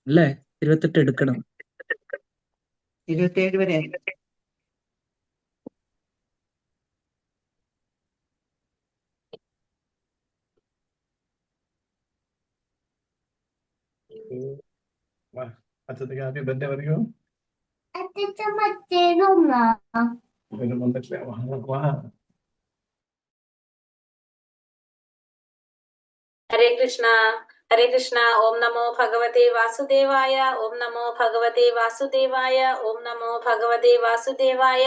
അല്ലേ? 28 എടുക്കണം. 27 വരെ. അച്ഛത്തേക്ക് ആദ്യം ബന്ധം പറയൂ. ഹരേ കൃഷ്ണ ഹരേ കൃഷ്ണ. ഓം നമോ ഭഗവതേ വാസുദേവായ. ഓം നമോ ഭഗവതേ വാസുദേവായ. ഓം നമോ ഭഗവതേ വാസുദേവായ.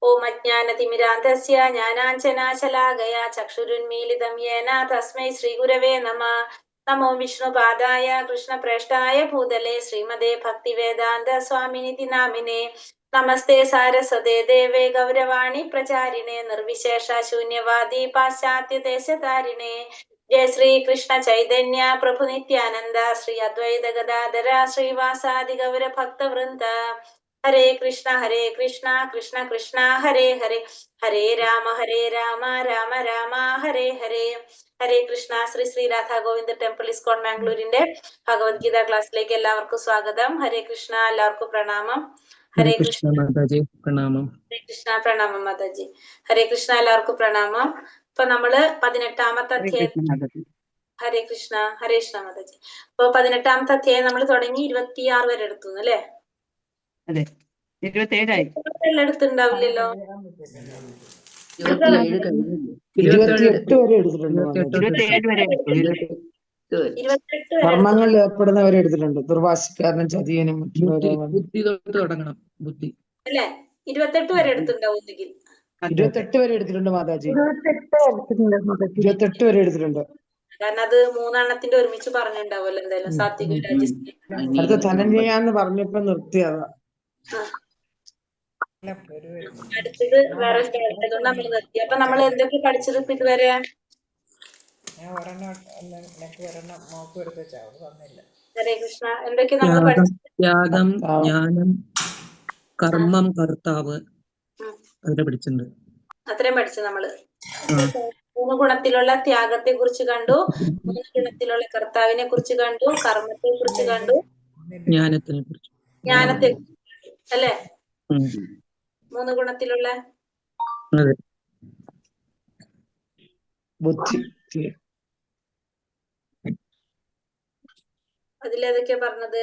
ഓം അജ്ഞാനതിമിരാന്ധസ്യ ജ്ഞാനാഞ്ജനാശലാകയ ചക്ഷുരുന്മീലിതം യേന തസ്മൈ ശ്രീഗുരവേ നമഃ. നമോ വിഷ്ണുപാദായ കൃഷ്ണപ്രേഷ്ഠായ ഭൂതലേ ശ്രീമതേ ഭക്തിവേദാന്ത സ്വാമിനിതി നാമിനേ. നമസ്തേ സാരസ്വതേ ദേവേ ഗൗരവാണി പ്രചാരിണേ നിർവിശേഷ ശൂന്യവാദി പാശ്ചാത്യ ദേശധാരിണേ. ജയ ശ്രീ കൃഷ്ണ ചൈതന്യ പ്രഭു നിത്യാനന്ദ ശ്രീ അദ്വൈത ഗദാധര ശ്രീവാസാദി ഗൗര ഭക്തവൃന്ദ. ഹരേ കൃഷ്ണ കൃഷ്ണ കൃഷ്ണ ഹരേ ഹരേ. ഹരേ രാമ രാമ രാമ ഹരേ ഹരേ. ഹരേ കൃഷ്ണ. ശ്രീ ശ്രീ രാധാ ഗോവിന്ദ ടെമ്പിൾ ഇസ്കോൺ മാംഗ്ലൂരിന്റെ ഭഗവത്ഗീത ക്ലാസ്സിലേക്ക് എല്ലാവർക്കും സ്വാഗതം. ഹരേ കൃഷ്ണ. എല്ലാവർക്കും പ്രണാമം. ഹരേ കൃഷ്ണ മാതാജി, പ്രണാമം. ഹരേ കൃഷ്ണ. പ്രണാമം മാതാജി. ഹരേ കൃഷ്ണ. എല്ലാവർക്കും പ്രണാമം. ഇപ്പൊ നമ്മള് 18ാമത്തെ അധ്യായം. ഹരേ കൃഷ്ണ. ഹരേ കൃഷ്ണ മാതാജി. അപ്പൊ 18ാമത്തെ അധ്യായം നമ്മൾ തുടങ്ങി 26 വരെ എടുത്തു അല്ലേ? അതെ, 27 എടുത്തുണ്ടാവില്ലല്ലോ. 28 വരെ എടുത്തിട്ടുണ്ട്. 27 വരെ. കർമ്മങ്ങളിൽ ഏർപ്പെടുന്നവരെ എടുത്തിട്ടുണ്ട്. ദുർവാശിക്കാരനും ചതിയനും ബുദ്ധി തൊട്ട് തുടങ്ങണം. ബുദ്ധി അല്ലെ? 28 വരെ എടുത്തിട്ടുണ്ടാവും ഒന്നുകിൽ. 28 വരെ എടുത്തിട്ടുണ്ട് മാതാജി. 28 വരെ എടുത്തിട്ടുണ്ട്. കാരണം അത് 3 എണ്ണത്തിന്റെ ഒരുമിച്ച് പറഞ്ഞിട്ടുണ്ടാവുമല്ലോ എന്തായാലും. സാത്വിക രാജസിക. അടുത്ത ധനഞ്ജയാന്ന് പറഞ്ഞപ്പോ നിർത്തിയതാ. അടുത്തത് വേറെ അതുകൊണ്ട് നമ്മൾ നിർത്തി. അപ്പൊ നമ്മൾ എന്തൊക്കെ പഠിച്ചത് ഇപ്പൊ ഇതുവരെ? ഹരേ കൃഷ്ണ. എന്തൊക്കെ നമ്മൾ പഠിച്ചത്? ത്യാഗം, ജ്ഞാനം, കർമ്മം, കർത്താവ്, അതിനെ പഠിച്ചിട്ടുണ്ട്. അത്രയും പഠിച്ചു നമ്മള്. 3 ഗുണത്തിലുള്ള ത്യാഗത്തെ കുറിച്ച് കണ്ടു, 3 ഗുണത്തിലുള്ള കർത്താവിനെ കുറിച്ച് കണ്ടു, കർമ്മത്തെ കുറിച്ച് കണ്ടു, ജ്ഞാനത്തിനെ കുറിച്ച് അല്ലേ? 3 ഗുണത്തിലുള്ള ബുദ്ധി. അതിലേതൊക്കെയാ പറഞ്ഞത്?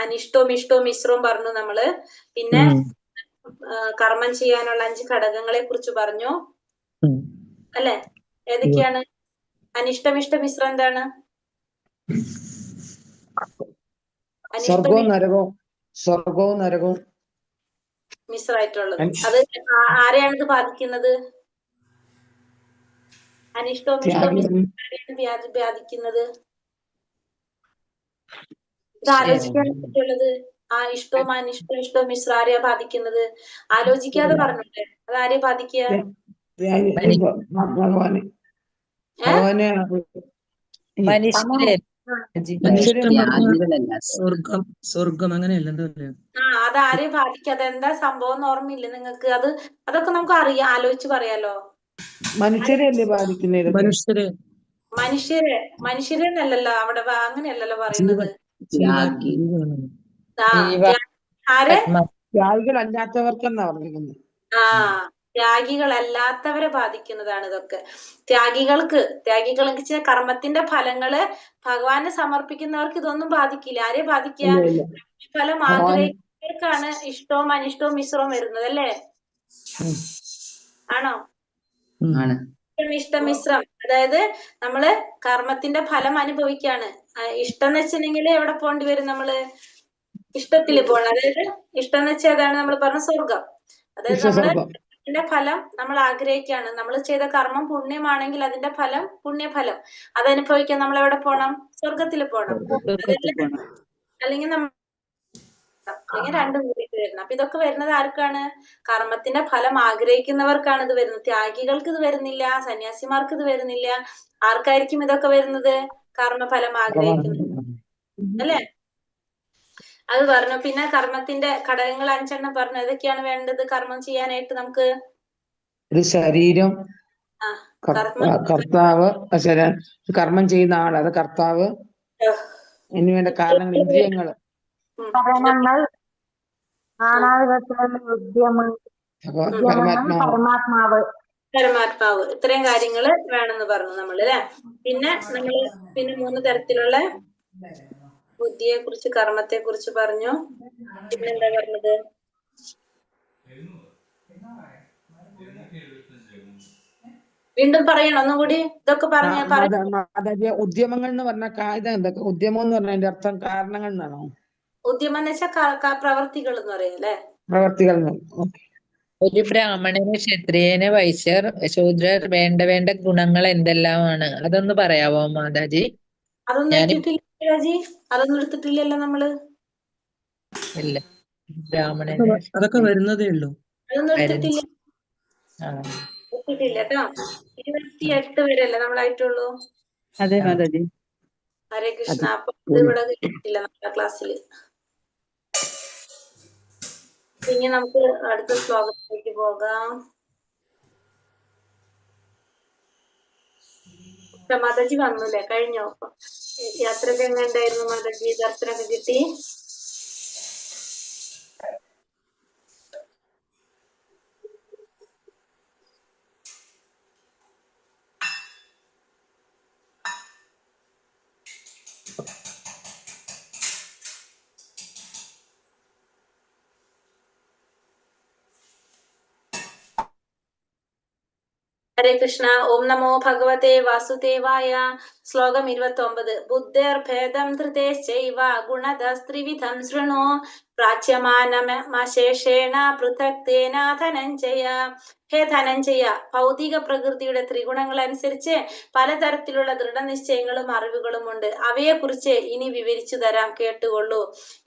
അനിഷ്ടവും ഇഷ്ടവും മിശ്രവും പറഞ്ഞു നമ്മള്. പിന്നെ കർമ്മം ചെയ്യാനുള്ള 5 ഘടകങ്ങളെ കുറിച്ച് പറഞ്ഞു അല്ലെ? ഏതൊക്കെയാണ്? അനിഷ്ടം ഇഷ്ടം മിശ്രം എന്താണ്? സ്വർഗവും നരകവും മിശ്രമായിട്ടുള്ളത്. അത് ആരെയാണിത് ബാധിക്കുന്നത്? അനിഷ്ടവും ഇഷ്ടവും ആരെയാണ് ബാധിക്കുന്നത്? ഇത് ആലോചിക്കാൻ പറ്റുള്ളത്. ആ ഇഷ്ടവും ഇഷ്ടവും മിശ്ര ആരെയാ ബാധിക്കുന്നത്? ആലോചിക്കാതെ പറഞ്ഞിട്ട് അതാരെയാ ബാധിക്കുക? സ്വർഗം അങ്ങനെയല്ല എന്താ? അതാരെയും ബാധിക്കാതെ എന്താ സംഭവം ഓർമ്മയില്ല നിങ്ങൾക്ക്? അതൊക്കെ നമുക്ക് അറിയാം, ആലോചിച്ച് പറയാലോ. മനുഷ്യരെയല്ലേ ബാധിക്കുന്നത്? മനുഷ്യരെന്നല്ലല്ലോ അവിടെ, അങ്ങനെയല്ലല്ലോ പറയുന്നത്. ത്യാഗികളല്ലാത്തവർക്കെന്നാ പറഞ്ഞിരിക്കുന്നത്. ത്യാഗികളല്ലാത്തവരെ ബാധിക്കുന്നതാണ് ഇതൊക്കെ. ത്യാഗികൾക്ക് കർമ്മത്തിന്റെ ഫലങ്ങള് ഭഗവാന് സമർപ്പിക്കുന്നവർക്ക് ഇതൊന്നും ബാധിക്കില്ല. ആരെ ബാധിക്കുക? ഫലം ആഗ്രഹിക്കുന്നവർക്കാണ് ഇഷ്ടവും അനിഷ്ടവും മിശ്രവും വരുന്നത് അല്ലേ? ആണോ? ഇഷ്ടം മിശ്രം. അതായത് നമ്മള് കർമ്മത്തിന്റെ ഫലം അനുഭവിക്കാണ്. ഇഷ്ടം എന്ന് വെച്ചിട്ടുണ്ടെങ്കിൽ എവിടെ പോണ്ടി വരും? നമ്മള് ഇഷ്ടത്തിൽ പോകണം. അതായത് ഇഷ്ടം എന്ന് വെച്ചാൽ അതാണ് നമ്മൾ പറഞ്ഞ സ്വർഗം. അതായത് നമ്മള് ഫലം നമ്മൾ ആഗ്രഹിക്കാണ്. നമ്മൾ ചെയ്ത കർമ്മം പുണ്യമാണെങ്കിൽ അതിന്റെ ഫലം പുണ്യഫലം അതനുഭവിക്കാൻ നമ്മൾ എവിടെ പോണം? സ്വർഗത്തിൽ പോണം. അല്ലെങ്കിൽ നമ്മൾ രണ്ടും കൂടിയിട്ട് വരണം. അപ്പൊ ഇതൊക്കെ വരുന്നത് ആർക്കാണ്? കർമ്മത്തിന്റെ ഫലം ആഗ്രഹിക്കുന്നവർക്കാണ് ഇത് വരുന്നത്. ത്യാഗികൾക്ക് ഇത് വരുന്നില്ല, സന്യാസിമാർക്ക് ഇത് വരുന്നില്ല. ആർക്കായിരിക്കും ഇതൊക്കെ വരുന്നത്? കർമ്മഫലം ആഗ്രഹിക്കുന്നത് അല്ലേ? അത് പറഞ്ഞു. പിന്നെ കർമ്മത്തിന്റെ ഘടകങ്ങൾ 5 പറഞ്ഞു. ഏതൊക്കെയാണ് വേണ്ടത് കർമ്മം ചെയ്യാനായിട്ട് നമുക്ക്? ഒരു ശരീരം, കർത്താവ്, കർമ്മം ചെയ്യുന്ന ആള്, അത് കർത്താവ്, ഇനി വേണ്ട കാരണങ്ങൾ, ഇന്ദ്രിയങ്ങള്, പഠനങ്ങൾ നാനാവിധത്തിലുള്ള അപ്പൊ ഉദ്യമങ്ങൾ പരമാത്മാവ് പരമാത്മാവ് ഇത്രയും കാര്യങ്ങള് വേണമെന്ന് പറഞ്ഞു നമ്മള് അല്ലെ. പിന്നെ നമ്മള് പിന്നെ 3 തരത്തിലുള്ള ബുദ്ധിയെ കുറിച്ച് കർമ്മത്തെ കുറിച്ച് പറഞ്ഞു. പിന്നെന്താ പറഞ്ഞത്? വീണ്ടും പറയണം ഒന്നും കൂടി ഇതൊക്കെ പറഞ്ഞ മാതാജി ഉദ്യമങ്ങൾ എന്ന് പറഞ്ഞ ഇത് എന്തൊക്കെ ഉദ്യമം എന്ന് പറഞ്ഞ അതിന്റെ അർത്ഥം കാരണങ്ങൾ എന്നാണോ? ഉദ്യമം എന്ന് വെച്ചാൽ പ്രവർത്തികൾ എന്ന് പറയാം അല്ലെ. പ്രവർത്തികൾ. ഒരു ബ്രാഹ്മണന് ക്ഷത്രിയന് വൈശ്യർ ശൂദ്രർ വേണ്ട ഗുണങ്ങൾ എന്തെല്ലാമാണ് അതൊന്ന് പറയാവോ മാതാജി? അതൊന്നും എടുത്തിട്ടില്ല രാജി, അതൊന്നും എടുത്തിട്ടില്ലല്ലോ നമ്മള്. ഇല്ല, ബ്രാഹ്മണന് അതൊക്കെ വരുന്നതേ ഉള്ളൂ. അതൊന്നും എടുത്തിട്ടില്ല. ആ, എടുത്തിട്ടില്ല കേട്ടോ. 28 വരെയല്ലേ നമ്മളായിട്ടുള്ളൂ. അതെ മാതാജി. ഹരേ കൃഷ്ണ. അപ്പൊ ഇത് ഇവിടെ കിട്ടിയിട്ടില്ല നമ്മുടെ ക്ലാസ്സിൽ. ഇനി നമുക്ക് അടുത്ത ശ്ലോകത്തിലേക്ക് പോകാം. മാതാജി വന്നല്ലേ, കഴിഞ്ഞോ? യാത്രയൊക്കെ എങ്ങനെ ഉണ്ടായിരുന്നു മാതാജി? ദർശനമൊക്കെ കിട്ടി? ഹരേ കൃഷ്ണ. ഓം നമോ ഭഗവതേ വാസുദേവായ. ശ്ലോകം 29. ബുദ്ധേർഭേദം ധൃതേശ്ചൈവ ഗുണദസ്ത്രിവിധം ശൃണു പ്രാച്യമാനമശേഷേണ പൃഥക് തേന ധനഞ്ജയ. ഹേ ധനഞ്ജയ, ഭൗതിക പ്രകൃതിയുടെ ത്രിഗുണങ്ങൾ അനുസരിച്ച് പലതരത്തിലുള്ള ദൃഢനിശ്ചയങ്ങളും അറിവുകളും ഉണ്ട്. അവയെ കുറിച്ച് ഇനി വിവരിച്ചു തരാം, കേട്ടുകൊള്ളൂ.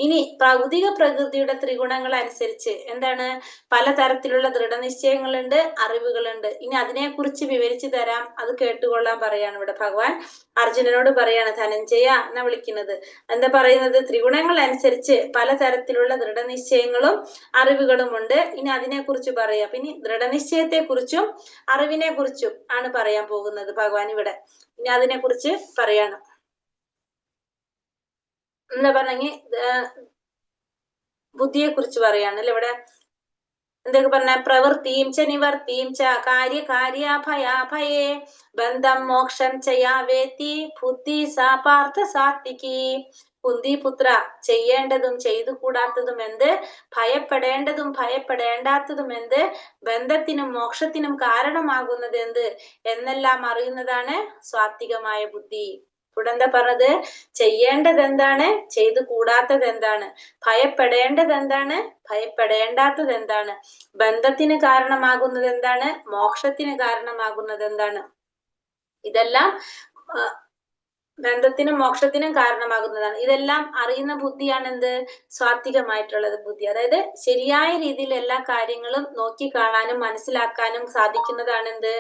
ഇനി ഭൗതിക പ്രകൃതിയുടെ ത്രിഗുണങ്ങൾ അനുസരിച്ച് എന്താണ്? പലതരത്തിലുള്ള ദൃഢനിശ്ചയങ്ങളുണ്ട്, അറിവുകളുണ്ട്. ഇനി അതിനെ കുറിച്ച് വിവരിച്ചു തരാം, അത് കേട്ടുകൊള്ളാൻ പറയാണ് ഇവിടെ ഭഗവാൻ അർജുനനോട് പറയാണ്. ധനഞ്ജയ എന്നാ വിളിക്കുന്നത്. എന്താ പറയുന്നത്? ത്രിഗുണങ്ങൾ അനുസരിച്ച് പലതരത്തിലുള്ള ദൃഢനിശ്ചയങ്ങളും അറിവുകളും ഉണ്ട്. ഇനി അതിനെ കുറിച്ച് പറയാം. പിന്നെ ദൃഢനിശ്ചയത്തെ കുറിച്ചും അറിവിനെ കുറിച്ചും ആണ് പറയാൻ പോകുന്നത് ഭഗവാൻ ഇവിടെ. ഇനി അതിനെ കുറിച്ച് പറയാണ്. എന്താ പറഞ്ഞെങ്കിൽ ബുദ്ധിയെ കുറിച്ച് പറയാണ് അല്ലെ ഇവിടെ. എന്തൊക്കെ പറഞ്ഞ? പ്രവൃത്തിയും ച നിവർത്തിയും ച കാര്യകാര്യാഭയാഭയേ ബന്ധം മോക്ഷം ചയാവേത്തി ബുദ്ധി സാ പാർത്ഥ സാത്വികി. കുന്തിപുത്ര, ചെയ്യേണ്ടതും ചെയ്തു കൂടാത്തതും എന്ത്? ഭയപ്പെടേണ്ടതും ഭയപ്പെടേണ്ടാത്തതും എന്ത്? ബന്ധത്തിനും മോക്ഷത്തിനും കാരണമാകുന്നത് എന്ത് എന്നെല്ലാം അറിയുന്നതാണ് സ്വാത്വികമായ ബുദ്ധി. ഇവിടെ എന്താ പറഞ്ഞത്? ചെയ്യേണ്ടത് എന്താണ്? ചെയ്തു കൂടാത്തത് എന്താണ്? ഭയപ്പെടേണ്ടത് എന്താണ്? ഭയപ്പെടേണ്ടാത്തത് എന്താണ്? ബന്ധത്തിന് കാരണമാകുന്നത് എന്താണ്? മോക്ഷത്തിന് കാരണമാകുന്നത് എന്താണ്? ഇതെല്ലാം ബന്ധത്തിനും മോക്ഷത്തിനും കാരണമാകുന്നതാണ്. ഇതെല്ലാം അറിയുന്ന ബുദ്ധിയാണ് എന്ത്? സ്വാത്വികമായിട്ടുള്ളത് ബുദ്ധി. അതായത് ശരിയായ രീതിയിൽ എല്ലാ കാര്യങ്ങളും നോക്കി കാണാനും മനസ്സിലാക്കാനും സാധിക്കുന്നതാണ് എന്ത്?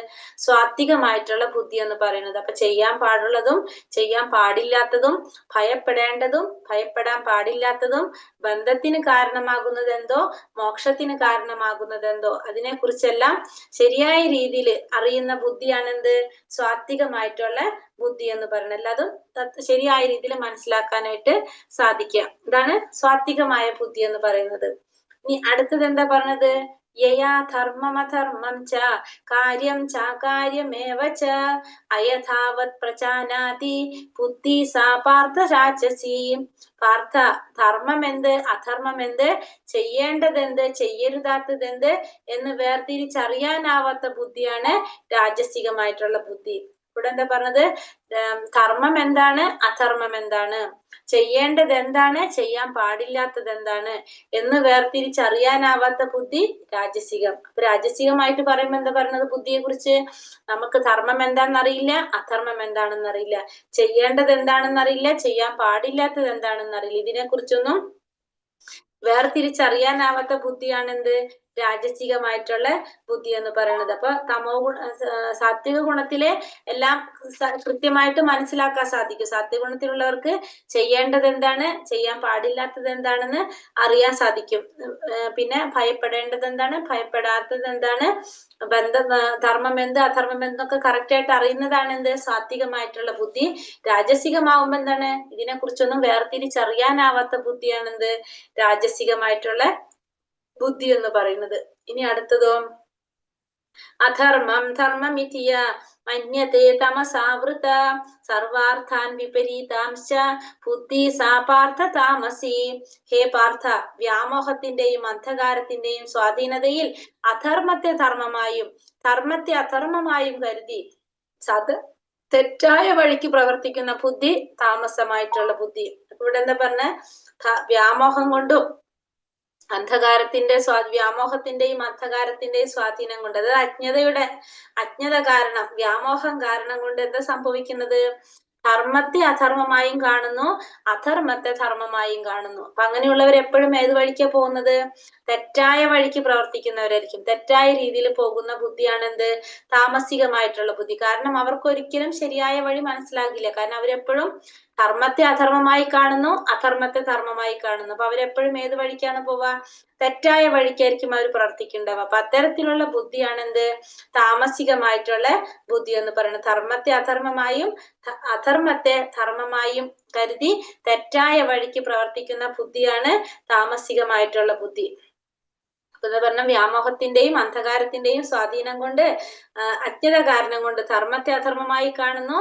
സ്വാത്വികമായിട്ടുള്ള ബുദ്ധി എന്ന് പറയുന്നത്. അപ്പൊ ചെയ്യാൻ പാടുള്ളതും ചെയ്യാൻ പാടില്ലാത്തതും ഭയപ്പെടേണ്ടതും ഭയപ്പെടാൻ പാടില്ലാത്തതും ബന്ധത്തിന് കാരണമാകുന്നത് എന്തോ മോക്ഷത്തിന് കാരണമാകുന്നത് എന്തോ അതിനെ കുറിച്ചെല്ലാം ശരിയായ രീതിയിൽ അറിയുന്ന ബുദ്ധിയാണ് എന്ത്? സ്വാത്വികമായിട്ടുള്ള ബുദ്ധി എന്ന് പറയുന്നത്. എല്ലാതും ശരിയായ രീതിയിൽ മനസ്സിലാക്കാനായിട്ട് സാധിക്കുക. ഇതാണ് സ്വാത്വികമായ ബുദ്ധി എന്ന് പറയുന്നത്. ഇനി അടുത്തത് എന്താ പറഞ്ഞത്? യയാ ധർമ്മമധർമ്മം ച കാര്യം ചാകാര്യമേവ ച അയഥാവത് പ്രജാനാതി ബുദ്ധി സാ പാർത്ഥ രാജസി. പാർത്ഥ, ധർമ്മം എന്ത് അധർമ്മം എന്ത് ചെയ്യേണ്ടത് എന്ത് ചെയ്യരുതാത്തത് എന്ത് എന്ന് വേർതിരിച്ചറിയാനാവാത്ത ബുദ്ധിയാണ് രാജസികമായിട്ടുള്ള ബുദ്ധി. ഇവിടെ എന്താ പറഞ്ഞത്? ധർമ്മം എന്താണ് അധർമ്മം എന്താണ്, ചെയ്യേണ്ടത് എന്താണ് ചെയ്യാൻ പാടില്ലാത്തത് എന്താണ് എന്ന് വേർതിരിച്ചറിയാനാവാത്ത ബുദ്ധി രാജസികം. അപ്പൊ രാജസികമായിട്ട് പറയുമ്പോ എന്താ പറയുന്നത്? ബുദ്ധിയെ കുറിച്ച് നമുക്ക് ധർമ്മം എന്താണെന്നറിയില്ല, അധർമ്മം എന്താണെന്നറിയില്ല, ചെയ്യേണ്ടത് എന്താണെന്നറിയില്ല, ചെയ്യാൻ പാടില്ലാത്തത് എന്താണെന്നറിയില്ല. ഇതിനെ കുറിച്ചൊന്നും വേർതിരിച്ചറിയാനാവാത്ത ബുദ്ധിയാണ് എന്ത്? രാജസികമായിട്ടുള്ള ബുദ്ധി എന്ന് പറയുന്നത്. അപ്പൊ സാത്വിക ഗുണത്തിലെ എല്ലാം കൃത്യമായിട്ട് മനസ്സിലാക്കാൻ സാധിക്കും. സാത്വിക ഗുണത്തിലുള്ളവർക്ക് ചെയ്യേണ്ടത് എന്താണ്, ചെയ്യാൻ പാടില്ലാത്തത് എന്താണെന്ന് അറിയാൻ സാധിക്കും. പിന്നെ ഭയപ്പെടേണ്ടത് എന്താണ്, ഭയപ്പെടാത്തത് എന്താണ്, ധർമ്മം എന്ത് അധർമ്മം എന്നൊക്കെ കറക്റ്റ് ആയിട്ട് അറിയുന്നതാണ് എന്ത്, സാത്വികമായിട്ടുള്ള ബുദ്ധി. രാജസികമാവുമ്പോ എന്താണ്, ഇതിനെ കുറിച്ചൊന്നും വേർതിരിച്ചറിയാനാവാത്ത ബുദ്ധിയാണ് എന്ത്, രാജസികമായിട്ടുള്ള ബുദ്ധി എന്ന് പറയുന്നത്. ഇനി അടുത്തതോ, അധർമ്മം ധർമ്മമിതിയ മന്യത്തെ തമസാവൃത സർവാർത്ഥാൻ വിപരീതാംശ ബുദ്ധി സാ പാർത്ഥ താമസി. ഹേ പാർത്ഥ, വ്യാമോഹത്തിന്റെയും അന്ധകാരത്തിന്റെയും സ്വാധീനതയിൽ അധർമ്മത്തെ ധർമ്മമായും ധർമ്മത്തെ അധർമ്മമായും കരുതി തെറ്റായ വഴിക്ക് പ്രവർത്തിക്കുന്ന ബുദ്ധി താമസമായിട്ടുള്ള ബുദ്ധി. ഇവിടെ എന്താ പറഞ്ഞ, വ്യാമോഹം കൊണ്ടും വ്യാമോഹത്തിന്റെയും അന്ധകാരത്തിന്റെയും സ്വാധീനം കൊണ്ട്, അതായത് അജ്ഞത കാരണം, വ്യാമോഹം കാരണം കൊണ്ട് എന്താ സംഭവിക്കുന്നത്, ധർമ്മത്തെ അധർമ്മമായും കാണുന്നു, അധർമ്മത്തെ ധർമ്മമായും കാണുന്നു. അപ്പൊ അങ്ങനെയുള്ളവർ എപ്പോഴും ഏത് വഴിക്കാ പോകുന്നത്, തെറ്റായ വഴിക്ക് പ്രവർത്തിക്കുന്നവരായിരിക്കും. തെറ്റായ രീതിയിൽ പോകുന്ന ബുദ്ധിയാണ് എന്ത്, താമസികമായിട്ടുള്ള ബുദ്ധി. കാരണം അവർക്ക് ഒരിക്കലും ശരിയായ വഴി മനസ്സിലാകില്ല. കാരണം അവരെപ്പോഴും ധർമ്മത്തെ അധർമ്മമായി കാണുന്നു, അധർമ്മത്തെ ധർമ്മമായി കാണുന്നു. അപ്പൊ അവരെപ്പോഴും ഏത് വഴിക്കാണ് പോവുക, തെറ്റായ വഴിക്കായിരിക്കും അവർ പ്രവർത്തിക്കേണ്ടവ. അപ്പൊ അത്തരത്തിലുള്ള ബുദ്ധിയാണ് എന്ത്, താമസികമായിട്ടുള്ള ബുദ്ധി എന്ന് പറയുന്നത്. ധർമ്മത്തെ അധർമ്മമായും അധർമ്മത്തെ ധർമ്മമായും കരുതി തെറ്റായ വഴിക്ക് പ്രവർത്തിക്കുന്ന ബുദ്ധിയാണ് താമസികമായിട്ടുള്ള ബുദ്ധി. എന്ന് പറഞ്ഞ വ്യാമോഹത്തിന്റെയും അന്ധകാരത്തിന്റെയും സ്വാധീനം കൊണ്ട്, അജ്ഞത കാരണം കൊണ്ട് ധർമ്മത്തെ അധർമ്മമായി കാണുന്നു,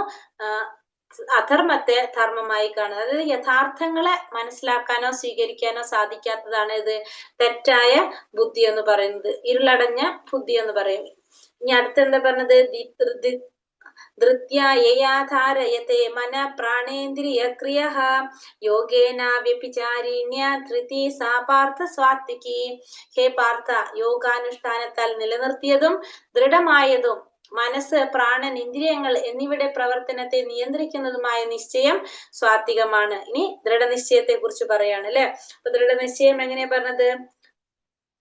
അധർമ്മത്തെ ധർമ്മമായി കാണുന്നത്. അതായത് യഥാർത്ഥങ്ങളെ മനസ്സിലാക്കാനോ സ്വീകരിക്കാനോ സാധിക്കാത്തതാണ് ഇത് തെറ്റായ ബുദ്ധി എന്ന് പറയുന്നത്, ഇരുളടഞ്ഞ ബുദ്ധി എന്ന് പറയും. ഇനി അടുത്തെന്താ പറഞ്ഞത്, ധൃത്യാധാരയത്തെ മന പ്രാണേന്ദ്രിയ ക്രിയ യോഗേന വ്യഭിചാരിണ്യ ധൃതി സാ പാർത്ഥ സ്വാത്വികി. ഹേ പാർത്ഥ, യോഗാനുഷ്ഠാനത്താൽ നിലനിർത്തിയതും ദൃഢമായതും മനസ്സ്, പ്രാണൻ, ഇന്ദ്രിയങ്ങൾ എന്നിവയുടെ പ്രവർത്തനത്തെ നിയന്ത്രിക്കുന്നതുമായ നിശ്ചയം സ്വാത്വികമാണ്. ഇനി ദൃഢനിശ്ചയത്തെ കുറിച്ച് പറയാണ് അല്ലെ. അപ്പൊ ദൃഢനിശ്ചയം എങ്ങനെയാ പറഞ്ഞത്,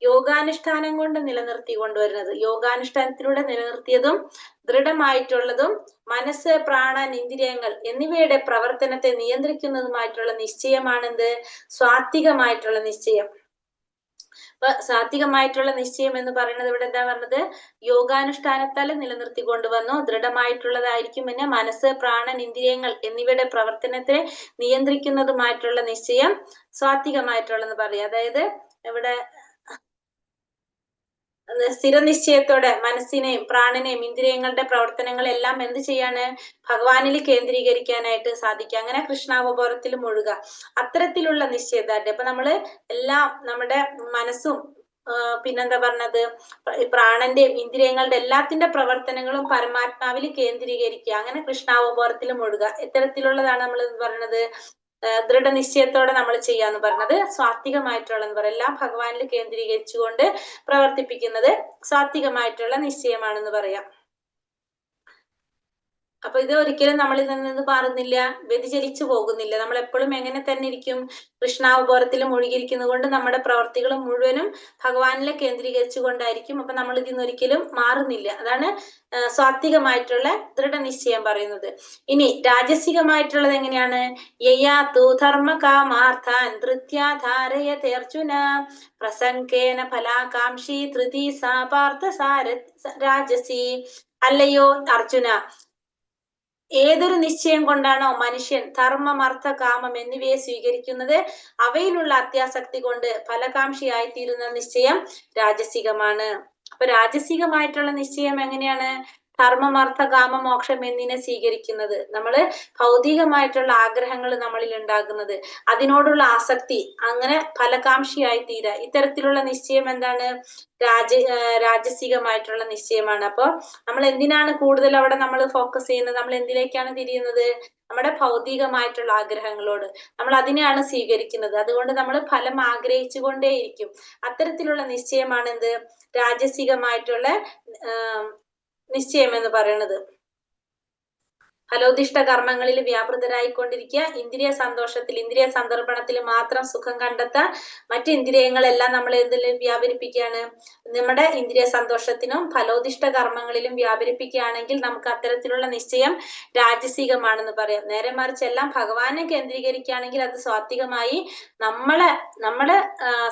യോഗാനുഷ്ഠാനം കൊണ്ട് നിലനിർത്തി കൊണ്ടുവരുന്നത്, യോഗാനുഷ്ഠാനത്തിലൂടെ നിലനിർത്തിയതും ദൃഢമായിട്ടുള്ളതും മനസ്സ്, പ്രാണൻ, ഇന്ദ്രിയങ്ങൾ എന്നിവയുടെ പ്രവർത്തനത്തെ നിയന്ത്രിക്കുന്നതുമായിട്ടുള്ള നിശ്ചയമാണെന്ത്, സ്വാത്വികമായിട്ടുള്ള നിശ്ചയം. അപ്പൊ സാത്വികമായിട്ടുള്ള നിശ്ചയം എന്ന് പറയുന്നത് ഇവിടെ എന്താ പറഞ്ഞത്, യോഗാനുഷ്ഠാനത്താൽ നിലനിർത്തി കൊണ്ടുവന്നു, ദൃഢമായിട്ടുള്ളതായിരിക്കും. പിന്നെ മനസ്സ്, പ്രാണൻ, ഇന്ദ്രിയങ്ങൾ എന്നിവയുടെ പ്രവർത്തനത്തെ നിയന്ത്രിക്കുന്നതുമായിട്ടുള്ള നിശ്ചയം സ്വാത്വികമായിട്ടുള്ളതെന്ന് പറയാം. അതായത് ഇവിടെ സ്ഥിരനിശ്ചയത്തോടെ മനസ്സിനെയും പ്രാണനെയും ഇന്ദ്രിയങ്ങളുടെ പ്രവർത്തനങ്ങളെല്ലാം എന്ത് ചെയ്യാണ്, ഭഗവാനിൽ കേന്ദ്രീകരിക്കാനായിട്ട് സാധിക്കുക. അങ്ങനെ കൃഷ്ണാവബോധത്തിൽ മുഴുക, അത്തരത്തിലുള്ള നിശ്ചയദാർഢ്യം. അപ്പൊ നമ്മള് എല്ലാം നമ്മുടെ മനസ്സും പിന്നെന്താ പറഞ്ഞത്, പ്രാണന്റെയും ഇന്ദ്രിയങ്ങളുടെ എല്ലാത്തിന്റെ പ്രവർത്തനങ്ങളും പരമാത്മാവിൽ കേന്ദ്രീകരിക്കുക. അങ്ങനെ കൃഷ്ണാവബോധത്തിൽ മുഴുക, ഇത്തരത്തിലുള്ളതാണ് നമ്മൾ പറയുന്നത് ദൃഢനിശ്ചയത്തോടെ നമ്മൾ ചെയ്യാന്ന് പറഞ്ഞത് സ്വാത്വികമായിട്ടുള്ളതെന്ന് പറയാം. എല്ലാം ഭഗവാനിൽ കേന്ദ്രീകരിച്ചുകൊണ്ട് പ്രവർത്തിപ്പിക്കുന്നത് സ്വാത്വികമായിട്ടുള്ള നിശ്ചയമാണെന്ന് പറയാം. അപ്പൊ ഇത് ഒരിക്കലും നമ്മളിൽ നിന്ന് മാറുന്നില്ല, വ്യതിചലിച്ചു പോകുന്നില്ല. നമ്മൾ എപ്പോഴും എങ്ങനെ തന്നെ ഇരിക്കും, കൃഷ്ണാവബോധത്തിൽ മുഴുകിയിരിക്കുന്നത് കൊണ്ട് നമ്മുടെ പ്രവർത്തികൾ മുഴുവനും ഭഗവാനിലെ കേന്ദ്രീകരിച്ചു കൊണ്ടായിരിക്കും. അപ്പൊ നമ്മൾ ഇതിന്ന് ഒരിക്കലും മാറുന്നില്ല. അതാണ് സ്വാത്വികമായിട്ടുള്ള ദൃഢനിശ്ചയം പറയുന്നത്. ഇനി രാജസികമായിട്ടുള്ളത് എങ്ങനെയാണ്, യയാതു ധർമ്മ കാമാർത്ഥാൻ ധൃത്യാധാരയതേ അർജുന പ്രസംഗേന ഫലാകാംക്ഷി ധൃതി സാ പാർത്ഥ രാജസി. അല്ലയോ അർജുന, ഏതൊരു നിശ്ചയം കൊണ്ടാണോ മനുഷ്യൻ ധർമ്മം, അർത്ഥ, കാമം എന്നിവയെ സ്വീകരിക്കുന്നത്, അവയിലുള്ള അത്യാസക്തി കൊണ്ട് ഫലകാംക്ഷിയായി തീരുന്ന നിശ്ചയം രാജസികമാണ്. അപ്പൊ രാജസികമായിട്ടുള്ള നിശ്ചയം എങ്ങനെയാണ്, ധർമ്മം, അർത്ഥ, കാമ, മോക്ഷം എന്നിനെ സ്വീകരിക്കുന്നത്, നമ്മള് ഭൗതികമായിട്ടുള്ള ആഗ്രഹങ്ങൾ നമ്മളിൽ ഉണ്ടാകുന്നത്, അതിനോടുള്ള ആസക്തി, അങ്ങനെ ഫലകാംക്ഷിയായി തീരാ, ഇത്തരത്തിലുള്ള നിശ്ചയം എന്താണ്, രാജസികമായിട്ടുള്ള നിശ്ചയമാണ്. അപ്പൊ നമ്മൾ എന്തിനാണ് കൂടുതൽ അവിടെ നമ്മൾ ഫോക്കസ് ചെയ്യുന്നത്, നമ്മൾ എന്തിലേക്കാണ് തിരിയുന്നത്, നമ്മുടെ ഭൗതികമായിട്ടുള്ള ആഗ്രഹങ്ങളോട് നമ്മൾ അതിനെയാണ് സ്വീകരിക്കുന്നത്. അതുകൊണ്ട് നമ്മൾ ഫലം ആഗ്രഹിച്ചു കൊണ്ടേയിരിക്കും. അത്തരത്തിലുള്ള നിശ്ചയമാണ് എന്ത്, രാജസികമായിട്ടുള്ള നിശ്ചയം എന്ന് പറയുന്നത്. ഫലോദിഷ്ട കർമ്മങ്ങളിൽ വ്യാപൃതരായിക്കൊണ്ടിരിക്കുക. ഇന്ദ്രിയ സന്തോഷത്തിൽ, ഇന്ദ്രിയ സന്ദർഭണത്തിൽ മാത്രം സുഖം കണ്ടെത്താൻ, മറ്റ് ഇന്ദ്രിയങ്ങളെല്ലാം നമ്മൾ എന്തിൽ വ്യാപരിപ്പിക്കുകയാണ്? നമ്മുടെ ഇന്ദ്രിയ സന്തോഷത്തിനും ഫലോദിഷ്ട കർമ്മങ്ങളിലും വ്യാപരിപ്പിക്കുകയാണെങ്കിൽ നമുക്ക് അത്തരത്തിലുള്ള നിശ്ചയം രാജസികമാണെന്ന് പറയാം. നേരെ മറിച്ച് എല്ലാം ഭഗവാനെ കേന്ദ്രീകരിക്കുകയാണെങ്കിൽ അത് സ്വാത്വികമായി നമ്മുടെ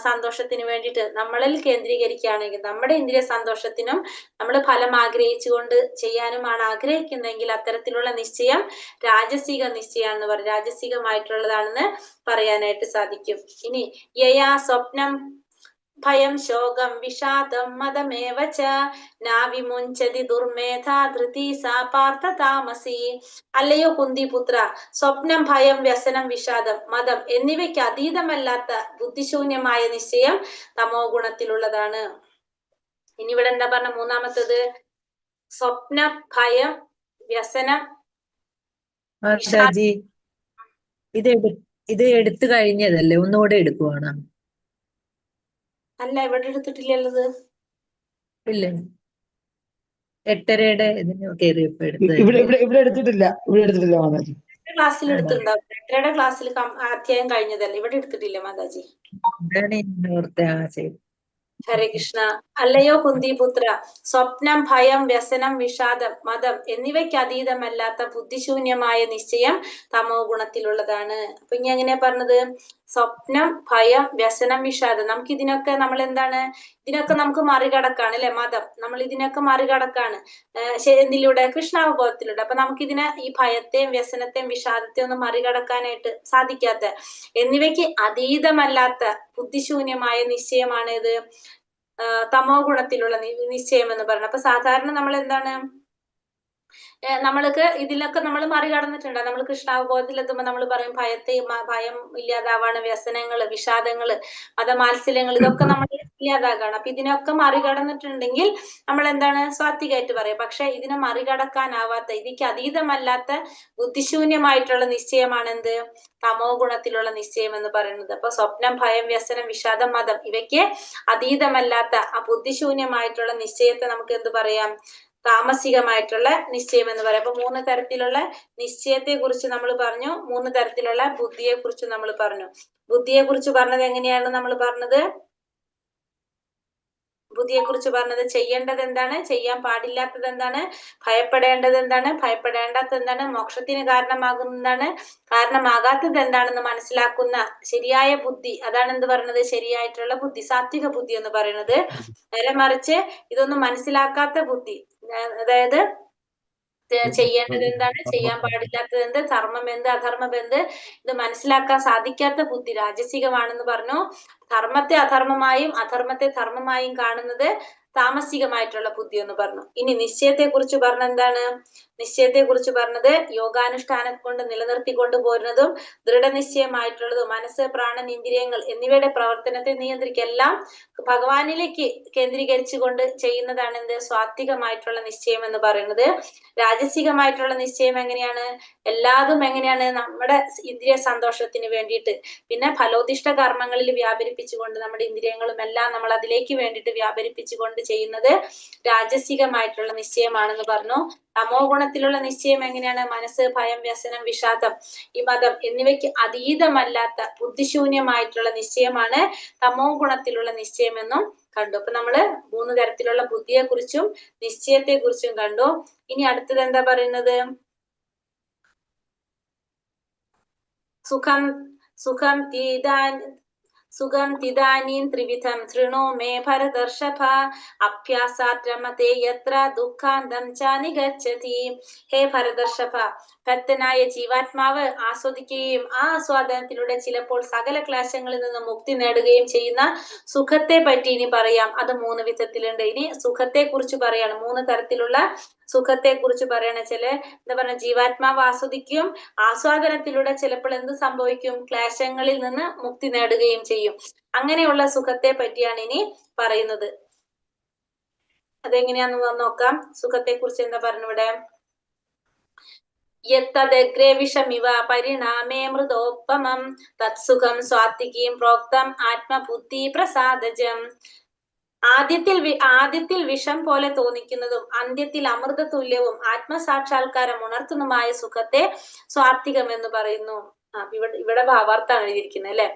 സന്തോഷത്തിന് വേണ്ടിയിട്ട് നമ്മളിൽ കേന്ദ്രീകരിക്കുകയാണെങ്കിൽ, നമ്മുടെ ഇന്ദ്രിയ സന്തോഷത്തിനും നമ്മൾ ഫലം ആഗ്രഹിച്ചുകൊണ്ട് ചെയ്യാനുമാണ് ആഗ്രഹിക്കുന്നതെങ്കിൽ അത്തരത്തിലുള്ള നിശ്ചയം രാജസിക നിശ്ചയാണെന്ന് പറയും, രാജസികമായിട്ടുള്ളതാണെന്ന് പറയാനായിട്ട് സാധിക്കും. ഇനി യയാ സ്വപ്നം ഭയം ശോകം വിഷാദം മദമേവ ച നാവിമുഞ്ചതി ദുർമേധാ ധൃതി സാ പാർത്ഥ താമസി. അല്ലയോ കുന്തിപുത്ര, സ്വപ്നം, ഭയം, വ്യസനം, വിഷാദം, മതം എന്നിവയ്ക്ക് അതീതമല്ലാത്ത ബുദ്ധിശൂന്യമായ നിശ്ചയം തമോ ഗുണത്തിലുള്ളതാണ്. ഇനി ഇവിടെ എന്താ പറഞ്ഞ മൂന്നാമത്തത്? സ്വപ്നം, ഭയം, വ്യസനം, മാതാജി ഇത് എടുത്തു കഴിഞ്ഞതല്ലേ, ഒന്നുകൂടെ എടുക്കുവാണ്? അല്ല, ഇവിടെ എടുത്തിട്ടില്ലത്. ഇല്ലേ, 8:30 ഇതിന് കയറിയപ്പോ എടുത്തത്. ഇവിടെ എടുത്തിട്ടില്ല മാതാജി. ക്ലാസ്സിൽ എടുത്തിട്ടുണ്ടാവും. 8:30 ക്ലാസ്സിൽ അധ്യായം കഴിഞ്ഞതല്ലേ, ഇവിടെ എടുത്തിട്ടില്ല മാതാജി. ശരി. ഹരേ കൃഷ്ണ. അല്ലയോ കുന്തിപുത്ര, സ്വപ്നം, ഭയം, വ്യസനം, വിഷാദം, മതം എന്നിവയ്ക്ക് അതീതമല്ലാത്ത ബുദ്ധിശൂന്യമായ നിശ്ചയം തമോ ഗുണത്തിലുള്ളതാണ്. അപ്പൊ ഇനി എങ്ങനെയാ പറഞ്ഞത്? സ്വപ്നം, ഭയം, വ്യസനം, വിഷാദം, നമുക്ക് ഇതിനൊക്കെ നമ്മൾ എന്താണ്, ഇതിനൊക്കെ നമുക്ക് മറികടക്കാണ് അല്ലെ? മതം, നമ്മൾ ഇതിനൊക്കെ മറികടക്കാണ് എന്തിലൂടെ? കൃഷ്ണാവബോധത്തിലൂടെ. അപ്പൊ നമുക്കിതിനെ, ഈ ഭയത്തെയും വ്യസനത്തെയും വിഷാദത്തെയും ഒന്നും മറികടക്കാനായിട്ട് സാധിക്കാത്ത, എന്നിവയ്ക്ക് അതീതമല്ലാത്ത ബുദ്ധിശൂന്യമായ നിശ്ചയമാണ് ഇത് തമോ ഗുണത്തിലുള്ള നിശ്ചയം എന്ന് പറയുന്നത്. അപ്പൊ സാധാരണ നമ്മൾ എന്താണ്, നമ്മൾക്ക് ഇതിലൊക്കെ നമ്മൾ മറികടന്നിട്ടുണ്ട്. നമ്മൾ കൃഷ്ണാവബോധത്തിലെത്തുമ്പോൾ നമ്മൾ പറയും ഭയം ഇല്ലാതാവാണ്, വ്യസനങ്ങള്, വിഷാദങ്ങള്, മതമാത്സല്യങ്ങൾ, ഇതൊക്കെ നമ്മൾ ഇല്ലാതാകാണ്. അപ്പൊ ഇതിനൊക്കെ മറികടന്നിട്ടുണ്ടെങ്കിൽ നമ്മൾ എന്താണ്, സ്വാത്വികമായിട്ട് പറയാം. പക്ഷെ ഇതിനെ മറികടക്കാനാവാത്ത, ഇതിക്ക് അതീതമല്ലാത്ത ബുദ്ധിശൂന്യമായിട്ടുള്ള നിശ്ചയമാണ് എന്ത്? തമോ ഗുണത്തിലുള്ള നിശ്ചയം എന്ന് പറയുന്നത്. അപ്പൊ സ്വപ്നം, ഭയം, വ്യസനം, വിഷാദം, മതം ഇവയ്ക്ക് അതീതമല്ലാത്ത ആ ബുദ്ധിശൂന്യമായിട്ടുള്ള നിശ്ചയത്തെ നമുക്ക് എന്ത് പറയാം? താമസികമായിട്ടുള്ള നിശ്ചയം എന്ന് പറയാം. അപ്പൊ 3 തരത്തിലുള്ള നിശ്ചയത്തെ കുറിച്ച് നമ്മൾ പറഞ്ഞു, 3 തരത്തിലുള്ള ബുദ്ധിയെ കുറിച്ച് നമ്മൾ പറഞ്ഞു. ബുദ്ധിയെ കുറിച്ച് പറഞ്ഞത് എങ്ങനെയാണ് നമ്മൾ പറഞ്ഞത്? ബുദ്ധിയെ കുറിച്ച് പറഞ്ഞത് ചെയ്യേണ്ടത് എന്താണ്, ചെയ്യാൻ പാടില്ലാത്തത് എന്താണ്, ഭയപ്പെടേണ്ടത് എന്താണ്, ഭയപ്പെടേണ്ടാത്തത് എന്താണ്, മോക്ഷത്തിന് കാരണമാകുന്നതാണ്, കാരണമാകാത്തത് എന്താണെന്ന് മനസ്സിലാക്കുന്ന ശരിയായ ബുദ്ധി, അതാണ് എന്ത് പറയുന്നത്? ശരിയായിട്ടുള്ള ബുദ്ധി, സാത്വിക ബുദ്ധി എന്ന് പറയുന്നത്. നേരെ മറിച്ച് ഇതൊന്നും മനസ്സിലാക്കാത്ത ബുദ്ധി, അതായത് ചെയ്യേണ്ടത് എന്താണ്, ചെയ്യാൻ പാടില്ലാത്തത് എന്ത്, ധർമ്മം എന്ത്, അധർമ്മം എന്ത്, ഇത് മനസ്സിലാക്കാൻ സാധിക്കാത്ത ബുദ്ധി രാജസികമാണെന്ന് പറഞ്ഞു. ധർമ്മത്തെ അധർമ്മമായും അധർമ്മത്തെ ധർമ്മമായും കാണുന്നത് താമസികമായിട്ടുള്ള ബുദ്ധി എന്ന് പറഞ്ഞു. ഇനി നിശ്ചയത്തെ കുറിച്ച് പറഞ്ഞ എന്താണ്? നിശ്ചയത്തെ കുറിച്ച് പറഞ്ഞത് യോഗാനുഷ്ഠാനം കൊണ്ട് നിലനിർത്തിക്കൊണ്ടു പോരുന്നതും ദൃഢനിശ്ചയമായിട്ടുള്ളതും മനസ്സ്, പ്രാണൻ, ഇന്ദ്രിയങ്ങൾ എന്നിവയുടെ പ്രവർത്തനത്തെ നിയന്ത്രിക്കുക, എല്ലാം ഭഗവാനിലേക്ക് കേന്ദ്രീകരിച്ചുകൊണ്ട് ചെയ്യുന്നതാണ് എന്ത്? സ്വാത്വികമായിട്ടുള്ള നിശ്ചയം എന്ന് പറയുന്നത്. രാജസികമായിട്ടുള്ള നിശ്ചയം എങ്ങനെയാണ്? എല്ലാതും എങ്ങനെയാണ്? നമ്മുടെ ഇന്ദ്രിയ സന്തോഷത്തിന് വേണ്ടിയിട്ട്, പിന്നെ ഫലോദിഷ്ട കർമ്മങ്ങളിൽ വ്യാപരിപ്പിച്ചുകൊണ്ട് നമ്മുടെ ഇന്ദ്രിയങ്ങളും എല്ലാം നമ്മൾ അതിലേക്ക് വേണ്ടിയിട്ട് വ്യാപരിപ്പിച്ചുകൊണ്ട് ചെയ്യുന്നത് രാജസികമായിട്ടുള്ള നിശ്ചയമാണെന്ന് പറഞ്ഞു. തമോ ഗുണത്തിലുള്ള നിശ്ചയം എങ്ങനെയാണ്? മനസ്സ്, ഭയം, വ്യസനം, വിഷാദം, ഈ മതം എന്നിവയ്ക്ക് അതീതമല്ലാത്ത ബുദ്ധിശൂന്യമായിട്ടുള്ള നിശ്ചയമാണ് തമോ ഗുണത്തിലുള്ള നിശ്ചയം എന്നും കണ്ടു. അപ്പൊ നമ്മള് 3 തരത്തിലുള്ള ബുദ്ധിയെ കുറിച്ചും നിശ്ചയത്തെ കുറിച്ചും കണ്ടു. ഇനി അടുത്തത് എന്താ പറയുന്നത്? സുഖം തിദാനീം ത്രിവിധം ശൃണു മേ ഭരതർഷഭ അഭ്യാസാത് രമതേ യത്ര ദുഃഖാന്തം ച നിഗച്ഛതി. ഹേ ഭരതർഷഭ, ഭക്തനായ ജീവാത്മാവ് ആസ്വദിക്കുകയും ആ ആസ്വാദനത്തിലൂടെ ചിലപ്പോൾ സകല ക്ലേശങ്ങളിൽ നിന്ന് മുക്തി നേടുകയും ചെയ്യുന്ന സുഖത്തെ പറ്റി ഇനി പറയാം. അത് 3 വിധത്തിലുണ്ട്. ഇനി സുഖത്തെ കുറിച്ച് പറയാണ്, 3 തരത്തിലുള്ള സുഖത്തെ കുറിച്ച് പറയണ. എന്താ പറഞ്ഞ, ജീവാത്മാവ് ആസ്വദിക്കും, ആസ്വാദനത്തിലൂടെ ചിലപ്പോൾ എന്ത് സംഭവിക്കും? ക്ലേശങ്ങളിൽ നിന്ന് മുക്തി നേടുകയും ചെയ്യും. അങ്ങനെയുള്ള സുഖത്തെ പറ്റിയാണ് ഇനി പറയുന്നത്. അതെങ്ങനെയാന്ന് നോക്കാം. സുഖത്തെ കുറിച്ച് എന്താ പറഞ്ഞിവിടെ? യത്തദഗ്രേ വിഷമിവ പരിണാമേ മൃതോപമം തത്സുഖം സ്വാത്വികീം പ്രോക്തം ആത്മബുദ്ധി പ്രസാദജം. ആദ്യത്തിൽ വിഷം പോലെ തോന്നിക്കുന്നതും അന്ത്യത്തിൽ അമൃത തുല്യവും ആത്മസാക്ഷാത്കാരം ഉണർത്തുന്നതുമായ സുഖത്തെ സ്വാത്വികം എന്ന് പറയുന്നു. ഇവിടെ ഭാവാർത്ഥാണ് എഴുതിയിരിക്കുന്നത് അല്ലെ.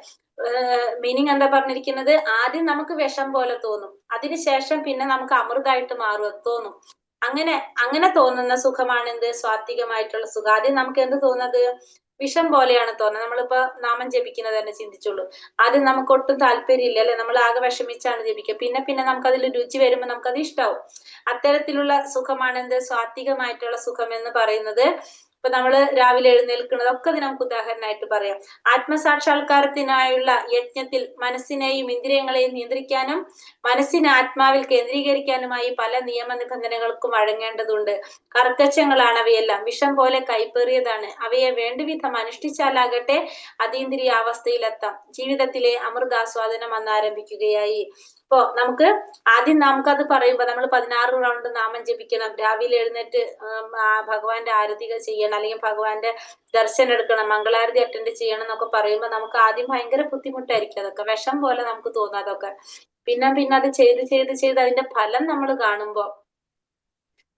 മീനിങ് എന്താ പറഞ്ഞിരിക്കുന്നത്? ആദ്യം നമുക്ക് വിഷം പോലെ തോന്നും, അതിനുശേഷം പിന്നെ നമുക്ക് അമൃതായിട്ട് തോന്നും. അങ്ങനെ തോന്നുന്ന സുഖമാണ് എന്ത്? സ്വാത്വികമായിട്ടുള്ള സുഖം. ആദ്യം നമുക്ക് എന്ത് തോന്നുന്നത്? വിഷം പോലെയാണ് തോന്നുന്നത്. നമ്മളിപ്പോ നാമം ജപിക്കുന്നത് തന്നെ ചിന്തിച്ചോളൂ. ആദ്യം നമുക്ക് ഒട്ടും താല്പര്യമില്ല അല്ലെ, നമ്മൾ ആകെ വിഷമിച്ചാണ് ജപിക്കുക. പിന്നെ നമുക്ക് അതിൽ രുചി വരുമ്പോൾ നമുക്കത് ഇഷ്ടാവും. അത്തരത്തിലുള്ള സുഖമാണ് എന്ത്? സ്വാത്വികമായിട്ടുള്ള സുഖം എന്ന് പറയുന്നത്. ഇപ്പൊ നമ്മള് രാവിലെ എഴുന്നേൽക്കുന്നതൊക്കെ ഇത് നമുക്ക് ഉദാഹരണമായിട്ട് പറയാം. ആത്മസാക്ഷാത്കാരത്തിനായുള്ള യജ്ഞത്തിൽ മനസ്സിനെയും ഇന്ദ്രിയങ്ങളെയും നിയന്ത്രിക്കാനും മനസ്സിനെ ആത്മാവിൽ കേന്ദ്രീകരിക്കാനുമായി പല നിയമനിബന്ധനകൾക്കും വഴങ്ങേണ്ടതുണ്ട്. കർക്കശങ്ങളാണ് അവയെല്ലാം, വിഷം പോലെ കൈപ്പേറിയതാണ്. അവയെ വേണ്ടുവിധം അനുഷ്ഠിച്ചാലാകട്ടെ അതീന്ദ്രിയാവസ്ഥയിലെത്താം. ജീവിതത്തിലെ അമൃതാസ്വാദനം അന്നാരംഭിക്കുകയായി. ഇപ്പൊ നമുക്കത് പറയുമ്പോ നമ്മൾ 16 റൗണ്ട് നാമം ജപിക്കണം, രാവിലെ എഴുന്നേറ്റ് ഭഗവാന്റെ ആരതികൾ ചെയ്യണം, അല്ലെങ്കിൽ ഭഗവാന്റെ ദർശനം എടുക്കണം, മംഗളാരതി അറ്റൻഡ് ചെയ്യണം എന്നൊക്കെ പറയുമ്പോ നമുക്ക് ആദ്യം ഭയങ്കര ബുദ്ധിമുട്ടായിരിക്കും. അതൊക്കെ വിഷം പോലെ നമുക്ക് തോന്നും അതൊക്കെ. പിന്നെ അത് ചെയ്ത് അതിന്റെ ഫലം നമ്മൾ കാണുമ്പോ,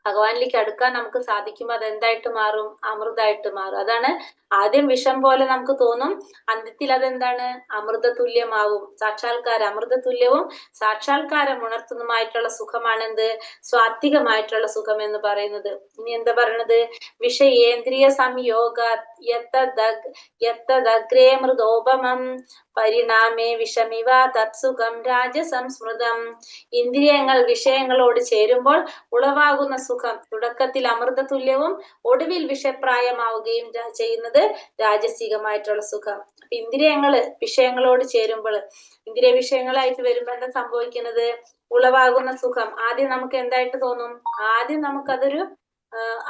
ഭഗവാനിലേക്ക് അടുക്കാൻ നമുക്ക് സാധിക്കുമ്പോൾ അത് എന്തായിട്ട് മാറും? അമൃതായിട്ട് മാറും. അതാണ് ആദ്യം വിഷം പോലെ നമുക്ക് തോന്നും, അന്ത്യത്തിൽ അതെന്താണ്? അമൃത തുല്യമാവും. അമൃത തുല്യവും സാക്ഷാത്കാരം ഉണർത്തുന്നതുമായിട്ടുള്ള സുഖമാണ് എന്ത്? സ്വാത്വികമായിട്ടുള്ള സുഖം എന്ന് പറയുന്നത്. ഇനി എന്താ പറയണത്? വിഷയേന്ദ്രിയ സംയോഗ യത്തദഗ്രേ മൃദോപമം പരിണാമേ വിഷമിവ തത്സുഖം രാജസംസ്മൃതം. ഇന്ദ്രിയങ്ങൾ വിഷയങ്ങളോട് ചേരുമ്പോൾ ഉളവാകുന്ന സുഖം തുടക്കത്തിൽ അമൃത തുല്യവും ഒടുവിൽ വിഷപ്രായമാവുകയും ചെയ്യുന്നത് രാജസികമായിട്ടുള്ള സുഖം. അപ്പൊ ഇന്ദ്രിയങ്ങള് വിഷയങ്ങളോട് ചേരുമ്പോൾ, ഇന്ദ്രിയ വിഷയങ്ങളായിട്ട് വരുമ്പോൾ എന്താ സംഭവിക്കുന്നത്? ഉളവാകുന്ന സുഖം ആദ്യം നമുക്ക് എന്തായിട്ട് തോന്നും? ആദ്യം നമുക്കതൊരു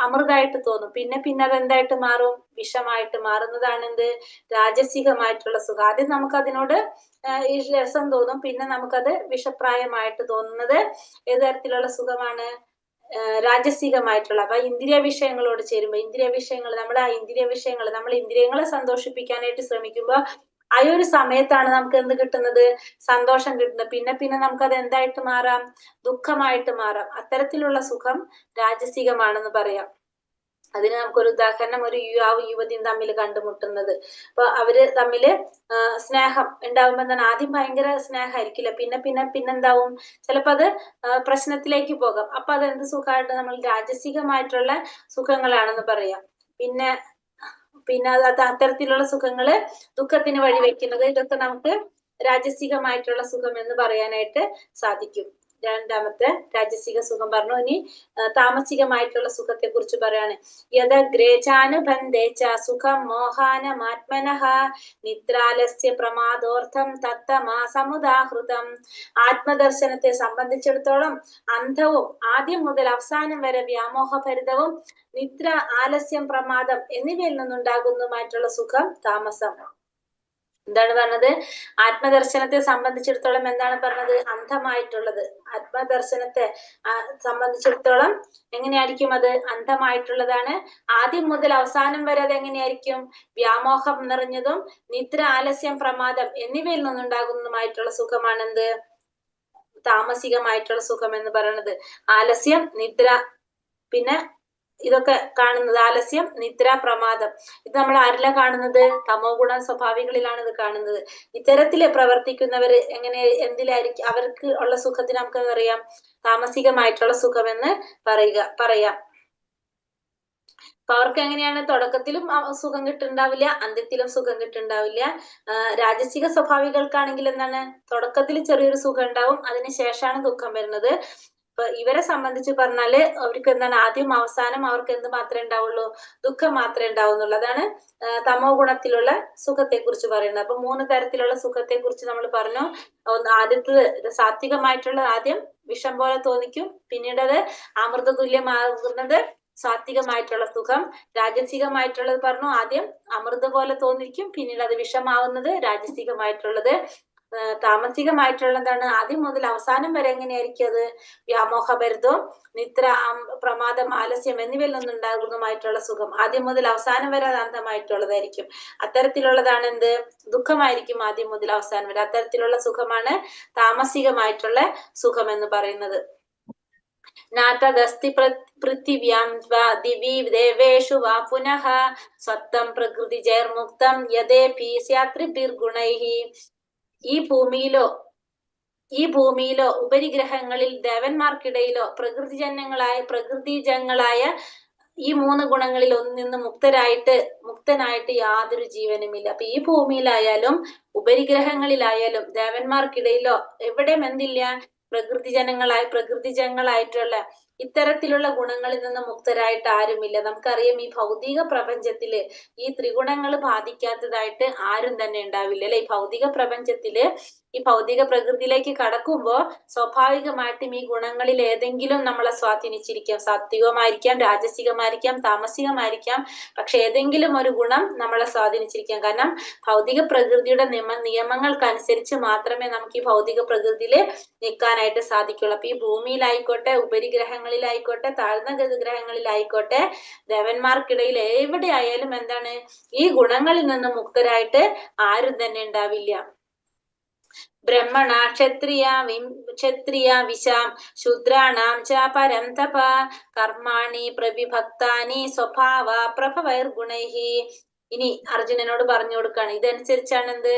അമൃതായിട്ട് തോന്നും. പിന്നെ അതെന്തായിട്ട് മാറും? വിഷമായിട്ട് മാറുന്നതാണ് എന്ത്? രാജസികമായിട്ടുള്ള സുഖം. ആദ്യം നമുക്ക് അതിനോട് ഈ രസം തോന്നും, പിന്നെ നമുക്കത് വിഷപ്രായമായിട്ട് തോന്നുന്നത് ഏത് തരത്തിലുള്ള സുഖമാണ്? രാജസികമായിട്ടുള്ള. അപ്പൊ ഇന്ദ്രിയ വിഷയങ്ങളോട് ചേരുമ്പോ, നമ്മൾ ഇന്ദ്രിയങ്ങളെ സന്തോഷിപ്പിക്കാനായിട്ട് ശ്രമിക്കുമ്പോ ആ ഒരു സമയത്താണ് നമുക്ക് എന്ത് കിട്ടുന്നത്? സന്തോഷം കിട്ടുന്നത്. പിന്നെ നമുക്കത് എന്തായിട്ട് മാറാം? ദുഃഖമായിട്ട് മാറാം. അത്തരത്തിലുള്ള സുഖം രാജസികമാണെന്ന് പറയാം. അതിന് നമുക്കൊരു ഉദാഹരണം, ഒരു യുവാവും യുവതിയും തമ്മിൽ കണ്ടുമുട്ടുന്നത്. അപ്പൊ അവര് തമ്മില് സ്നേഹം ഉണ്ടാവുമ്പോ എന്താണ്? ആദ്യം ഭയങ്കര സ്നേഹമായിരിക്കില്ല, പിന്നെന്താവും? ചിലപ്പോ അത് പ്രശ്നത്തിലേക്ക് പോകാം. അപ്പൊ അത് എന്ത് സുഖമായിട്ട് നമ്മൾ രാജസികമായിട്ടുള്ള സുഖങ്ങളാണെന്ന് പറയാം. പിന്നെ അത് അത്തരത്തിലുള്ള സുഖങ്ങള് ദുഃഖത്തിന് വഴിവെക്കുന്നത്, ഇതൊക്കെ നമുക്ക് രാജസികമായിട്ടുള്ള സുഖം എന്ന് പറയാനായിട്ട് സാധിക്കും. രണ്ടാമത്തെ രാജസിക സുഖം പറഞ്ഞു. ഇനി താമസികമായിട്ടുള്ള സുഖത്തെ കുറിച്ച് പറയാണ്. യദഗ്രേചാനുബന്ധേച സുഖം മോഹാനമാത്മനഃ നിദ്രാലസ്യ പ്രമാദോർത്ഥം തത്തമാ സമുദാഹൃതം. ആത്മദർശനത്തെ സംബന്ധിച്ചിടത്തോളം അന്ധവും ആദ്യം മുതൽ അവസാനം വരെ വ്യാമോഹഭരിതവും നിദ്ര, ആലസ്യം, പ്രമാദം എന്നിവയിൽ നിന്നുണ്ടാകുന്നതുമായിട്ടുള്ള സുഖം താമസം. എന്താണ് പറഞ്ഞത്? ആത്മദർശനത്തെ സംബന്ധിച്ചിടത്തോളം എന്താണ് പറഞ്ഞത്? അന്ധമായിട്ടുള്ളത്. ആത്മദർശനത്തെ സംബന്ധിച്ചിടത്തോളം എങ്ങനെയായിരിക്കും അത്? അന്ധമായിട്ടുള്ളതാണ്. ആദ്യം മുതൽ അവസാനം വരെ അത് എങ്ങനെയായിരിക്കും? വ്യാമോഹം നിറഞ്ഞതും നിദ്ര, ആലസ്യം, പ്രമാദം എന്നിവയിൽ നിന്നുണ്ടാകുന്നതുമായിട്ടുള്ള സുഖമാണ് എന്ത്? താമസികമായിട്ടുള്ള സുഖം എന്ന് പറയുന്നത്. ആലസ്യം, നിദ്ര, പിന്നെ ഇതൊക്കെ കാണുന്നത് ആലസ്യം, നിദ്ര, പ്രമാദം. ഇത് നമ്മൾ ആരിലാ കാണുന്നത്? തമോ ഗുണ സ്വഭാവികളിലാണ് ഇത് കാണുന്നത്. ഇത്തരത്തില് പ്രവർത്തിക്കുന്നവര് എന്തിലായിരിക്കും? അവർക്ക് ഉള്ള സുഖത്തിന് നമുക്ക് അറിയാം താമസികമായിട്ടുള്ള സുഖം എന്ന് പറയാം. അപ്പൊ അവർക്ക് എങ്ങനെയാണ്? തുടക്കത്തിലും സുഖം കിട്ടുന്നുണ്ടാവില്ല, അന്ത്യത്തിലും സുഖം കിട്ടുന്നുണ്ടാവില്ല. രാജസിക സ്വഭാവികൾക്കാണെങ്കിൽ എന്താണ്? തുടക്കത്തിൽ ചെറിയൊരു സുഖം ഉണ്ടാവും, അതിനുശേഷമാണ് ദുഃഖം വരുന്നത്. ഇപ്പൊ ഇവരെ സംബന്ധിച്ച് പറഞ്ഞാല് അവർക്ക് എന്താണ്? ആദ്യം അവസാനം അവർക്ക് എന്ത് മാത്രമേ ഉണ്ടാവുള്ളൂ? ദുഃഖം മാത്രമേ ഉണ്ടാവുന്നുള്ളൂ. അതാണ് തമോ ഗുണത്തിലുള്ള സുഖത്തെ കുറിച്ച് പറയുന്നത്. അപ്പൊ 3 തരത്തിലുള്ള സുഖത്തെ കുറിച്ച് നമ്മൾ പറഞ്ഞു. ആദ്യത്തേത് സാത്വികമായിട്ടുള്ള, ആദ്യം വിഷം പോലെ തോന്നിക്കും, പിന്നീട് അത് അമൃത തുല്യമാകുന്നത് സാത്വികമായിട്ടുള്ള സുഖം. രാജസികമായിട്ടുള്ളത് പറഞ്ഞു, ആദ്യം അമൃത പോലെ തോന്നിക്കും, പിന്നീട് അത് വിഷമാവുന്നത് രാജസികമായിട്ടുള്ളത്. താമസികമായിട്ടുള്ളതാണ്. ആദ്യം മുതൽ അവസാനം വരെ എങ്ങനെയായിരിക്കും അത്? വ്യാമോഹഭരിതവും നിദ്ര, പ്രമാദം, ആലസ്യം എന്നിവയിൽ നിന്നുണ്ടാകുന്നതുമായിട്ടുള്ള സുഖം ആദ്യം മുതൽ അവസാനം വരെ അത് അന്തമായിട്ടുള്ളതായിരിക്കും. അത്തരത്തിലുള്ളതാണ് എന്ത്? ദുഃഖമായിരിക്കും ആദ്യം മുതൽ അവസാനം വരെ. അത്തരത്തിലുള്ള സുഖമാണ് താമസികമായിട്ടുള്ള സുഖം എന്ന് പറയുന്നത്. നാതദസ്തി പൃഥിവ്യാം വാ ദിവി ദേവേഷു വാ പുനഃ സ്വത്തം പ്രകൃതി ജൈർമുക്തം യദേപി സ്യാത്രിഭിർഗുണൈഹി. ഈ ഭൂമിയിലോ ഉപരിഗ്രഹങ്ങളിൽ ദേവന്മാർക്കിടയിലോ പ്രകൃതിജന്യങ്ങളായ ഈ 3 ഗുണങ്ങളിൽ നിന്ന് മുക്തനായിട്ട് യാതൊരു ജീവനുമില്ല. അപ്പൊ ഈ ഭൂമിയിലായാലും ഉപരിഗ്രഹങ്ങളിലായാലും ദേവന്മാർക്കിടയിലോ എവിടെയും എന്തില്ല? പ്രകൃതിജങ്ങളായിട്ടുള്ള ഇത്തരത്തിലുള്ള ഗുണങ്ങളിൽ നിന്ന് മുക്തരായിട്ട് ആരുമില്ല. നമുക്കറിയാം ഈ ഭൗതിക പ്രപഞ്ചത്തില് ഈ ത്രിഗുണങ്ങൾ ബാധിക്കാത്തതായിട്ട് ആരും തന്നെ ഉണ്ടാവില്ല അല്ലെ? ഈ ഭൗതിക പ്രപഞ്ചത്തില് ഈ ഭൗതിക പ്രകൃതിയിലേക്ക് കടക്കുമ്പോ സ്വാഭാവികമായിട്ടും ഈ ഗുണങ്ങളിൽ ഏതെങ്കിലും നമ്മളെ സ്വാധീനിച്ചിരിക്കാം. സാത്വികമായിരിക്കാം, രാജസികമായിരിക്കാം, താമസികമായിരിക്കാം. പക്ഷെ ഏതെങ്കിലും ഒരു ഗുണം നമ്മളെ സ്വാധീനിച്ചിരിക്കാം. കാരണം ഭൗതിക പ്രകൃതിയുടെ നിയമങ്ങൾക്കനുസരിച്ച് മാത്രമേ നമുക്ക് ഈ ഭൗതിക പ്രകൃതിയിൽ നിൽക്കാനായിട്ട് സാധിക്കുള്ളൂ. അപ്പൊ ഈ ഭൂമിയിലായിക്കോട്ടെ, ഉപരിഗ്രഹങ്ങളിലായിക്കോട്ടെ, താഴ്ന്ന ഗ്രഹങ്ങളിലായിക്കോട്ടെ, ദേവന്മാർക്കിടയിൽ എവിടെ ആയാലും എന്താണ്? ഈ ഗുണങ്ങളിൽ നിന്ന് മുക്തരായിട്ട് ആരും തന്നെ ഉണ്ടാവില്ല. ബ്രഹ്മണ ക്ഷത്രിയ വിശാം ശൂദ്രാണാം ച പരം തപ കർമാണി പ്രവിഭക്താനി സ്വഭാവ പ്രഭവൈർഗുണൈഹി. ഇനി അർജുനനോട് പറഞ്ഞു കൊടുക്കാണ്. ഇതനുസരിച്ചാണ് എന്ത്?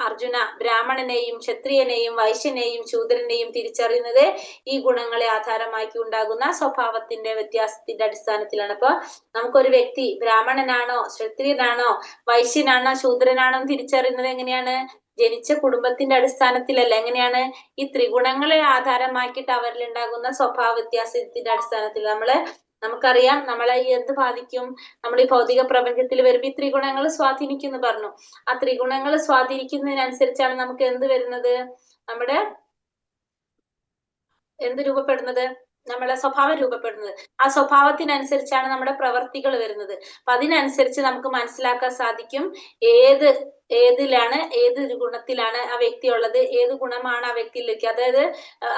അർജുന ബ്രാഹ്മണനെയും ക്ഷത്രിയനെയും വൈശ്യനെയും ശൂദ്രനെയും തിരിച്ചറിയുന്നത് ഈ ഗുണങ്ങളെ ആധാരമാക്കി ഉണ്ടാകുന്ന സ്വഭാവത്തിന്റെ വ്യത്യാസത്തിന്റെ അടിസ്ഥാനത്തിലാണ്. അപ്പൊ നമുക്കൊരു വ്യക്തി ബ്രാഹ്മണനാണോ, ക്ഷത്രിയനാണോ, വൈശ്യനാണോ, ശൂദ്രനാണോ തിരിച്ചറിയുന്നത് എങ്ങനെയാണ്? ജനിച്ച കുടുംബത്തിന്റെ അടിസ്ഥാനത്തിലല്ല. എങ്ങനെയാണ്? ഈ ത്രിഗുണങ്ങളെ ആധാരമാക്കിയിട്ട് അവരിൽ ഉണ്ടാകുന്ന സ്വഭാവ വ്യത്യാസത്തിന്റെ അടിസ്ഥാനത്തിൽ. നമുക്കറിയാം നമ്മളെ എന്ത് ബാധിക്കും? നമ്മൾ ഈ ഭൗതിക പ്രപഞ്ചത്തിൽ വരുമ്പോൾ ഈ ത്രിഗുണങ്ങൾ സ്വാധീനിക്കുന്നു പറഞ്ഞു. ആ ത്രിഗുണങ്ങൾ സ്വാധീനിക്കുന്നതിനനുസരിച്ചാണ് നമുക്ക് എന്ത് വരുന്നത്? നമ്മുടെ എന്ത് രൂപപ്പെടുന്നത്? നമ്മളെ സ്വഭാവം രൂപപ്പെടുന്നത്. ആ സ്വഭാവത്തിനനുസരിച്ചാണ് നമ്മുടെ പ്രവർത്തികൾ വരുന്നത്. അപ്പൊ അതിനനുസരിച്ച് നമുക്ക് മനസ്സിലാക്കാൻ സാധിക്കും ഏതിലാണ്, ഏതൊരു ഗുണത്തിലാണ് ആ വ്യക്തി ഉള്ളത്, ഏത് ഗുണമാണ് ആ വ്യക്തിയിലേക്ക്. അതായത്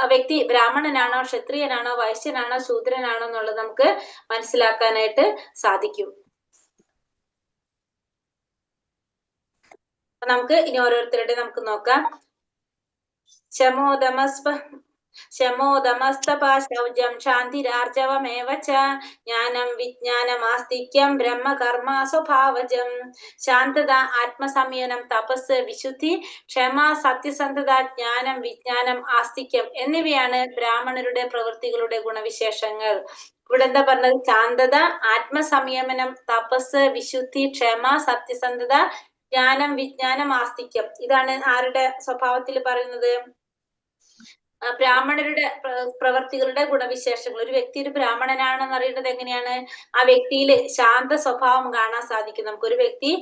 ആ വ്യക്തി ബ്രാഹ്മണനാണോ, ക്ഷത്രിയനാണോ, വൈശ്യനാണോ, ശൂദ്രനാണോ എന്നുള്ളത് നമുക്ക് മനസ്സിലാക്കാനായിട്ട് സാധിക്കും. നമുക്ക് ഇനി ഓരോരുത്തരുടെ നമുക്ക് നോക്കാം. ശമോദമസ്തപാശൗചം ശാന്തിരാർജവമേവ ച ജ്ഞാനം വിജ്ഞാനമാസ്തിക്യം ബ്രഹ്മകർമ്മ സ്വഭാവജം. ശാന്തത, ആത്മസംയനം, തപസ്, വിശുദ്ധി, ക്ഷമ, സത്യസന്ധത, ജ്ഞാനം, വിജ്ഞാനം, ആസ്തിക്യം എന്നിവയാണ് ബ്രാഹ്മണരുടെ പ്രവൃത്തികളുടെ ഗുണവിശേഷങ്ങൾ. ഇവിടെ എന്താ പറഞ്ഞത്? ശാന്തത, ആത്മസംയമനം, തപസ്, വിശുദ്ധി, ക്ഷമ, സത്യസന്ധത, ജ്ഞാനം, വിജ്ഞാനം, ആസ്തിക്യം. ഇതാണ് ആരുടെ സ്വഭാവത്തിൽ പറയുന്നത്? ബ്രാഹ്മണരുടെ പ്രവർത്തികളുടെ ഗുണവിശേഷങ്ങൾ. ഒരു വ്യക്തി ഒരു ബ്രാഹ്മണനാണെന്ന് അറിയുന്നത് എങ്ങനെയാണ്? ആ വ്യക്തിയിൽ ശാന്ത സ്വഭാവം കാണാൻ സാധിക്കും. നമുക്കൊരു വ്യക്തി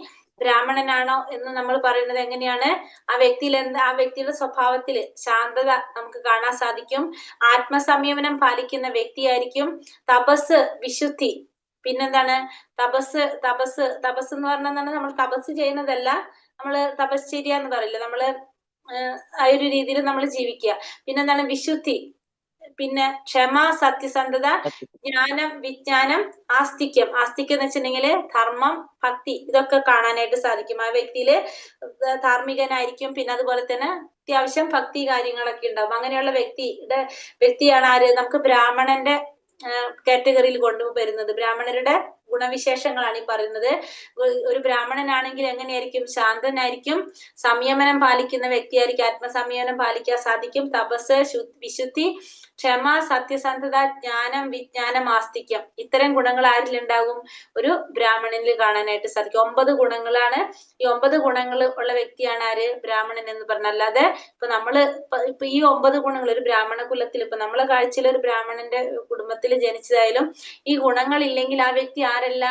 ബ്രാഹ്മണനാണോ എന്ന് നമ്മൾ പറയുന്നത് എങ്ങനെയാണ്? ആ വ്യക്തിയുടെ സ്വഭാവത്തിൽ ശാന്തത നമുക്ക് കാണാൻ സാധിക്കും. ആത്മസംയമനം പാലിക്കുന്ന വ്യക്തിയായിരിക്കും. തപസ്, വിശുദ്ധി, പിന്നെന്താണ്? തപസ് എന്ന് പറഞ്ഞാൽ നമ്മൾ തപസ് ചെയ്യുന്നതല്ല, നമ്മള് തപശ്ചര്യ എന്ന് പറയില്ല, നമ്മള് ആ ഒരു രീതിയിൽ നമ്മൾ ജീവിക്കുക. പിന്നെന്താണ്? വിശുദ്ധി, പിന്നെ ക്ഷമ, സത്യസന്ധത, ജ്ഞാനം, വിജ്ഞാനം, ആസ്തിക്യം. ആസ്തിക്യം എന്ന് വെച്ചിട്ടുണ്ടെങ്കിൽ ധർമ്മം, ഭക്തി, ഇതൊക്കെ കാണാനായിട്ട് സാധിക്കും. ആ വ്യക്തിയില് ധാർമ്മികനായിരിക്കും. പിന്നെ അതുപോലെ തന്നെ അത്യാവശ്യം ഭക്തി കാര്യങ്ങളൊക്കെ ഉണ്ടാവും. അങ്ങനെയുള്ള വ്യക്തിയാണ് ആര്? നമുക്ക് ബ്രാഹ്മണന്റെ കാറ്റഗറിയിൽ കൊണ്ടുവരുന്നത്. ബ്രാഹ്മണരുടെ ഗുണവിശേഷങ്ങളാണ് ഈ പറയുന്നത്. ഒരു ബ്രാഹ്മണനാണെങ്കിൽ എങ്ങനെയായിരിക്കും? ശാന്തനായിരിക്കും, സംയമനം പാലിക്കുന്ന വ്യക്തിയായിരിക്കും, ആത്മസംയമനം പാലിക്കാൻ സാധിക്കും, തപസ്, വിശുദ്ധി, ക്ഷമ, സത്യസന്ധത, ജ്ഞാനം, വിജ്ഞാനം, ആസ്തിക്യം. ഇത്തരം ഗുണങ്ങൾ ആരിലുണ്ടാകും? ഒരു ബ്രാഹ്മണനിൽ കാണാനായിട്ട് സാധിക്കും. 9 ഗുണങ്ങളാണ്. ഈ 9 ഗുണങ്ങൾ ഉള്ള വ്യക്തിയാണ് ആര്? ബ്രാഹ്മണൻ എന്ന് പറഞ്ഞ. അല്ലാതെ ഇപ്പൊ ഈ 9 ഗുണങ്ങൾ ഒരു ബ്രാഹ്മണ കുലത്തിൽ, ഇപ്പൊ നമ്മളെ കാഴ്ചയിൽ ഒരു ബ്രാഹ്മണന്റെ കുടുംബത്തിൽ ജനിച്ചതായാലും ഈ ഗുണങ്ങൾ ഇല്ലെങ്കിൽ ആ വ്യക്തി ആരല്ല?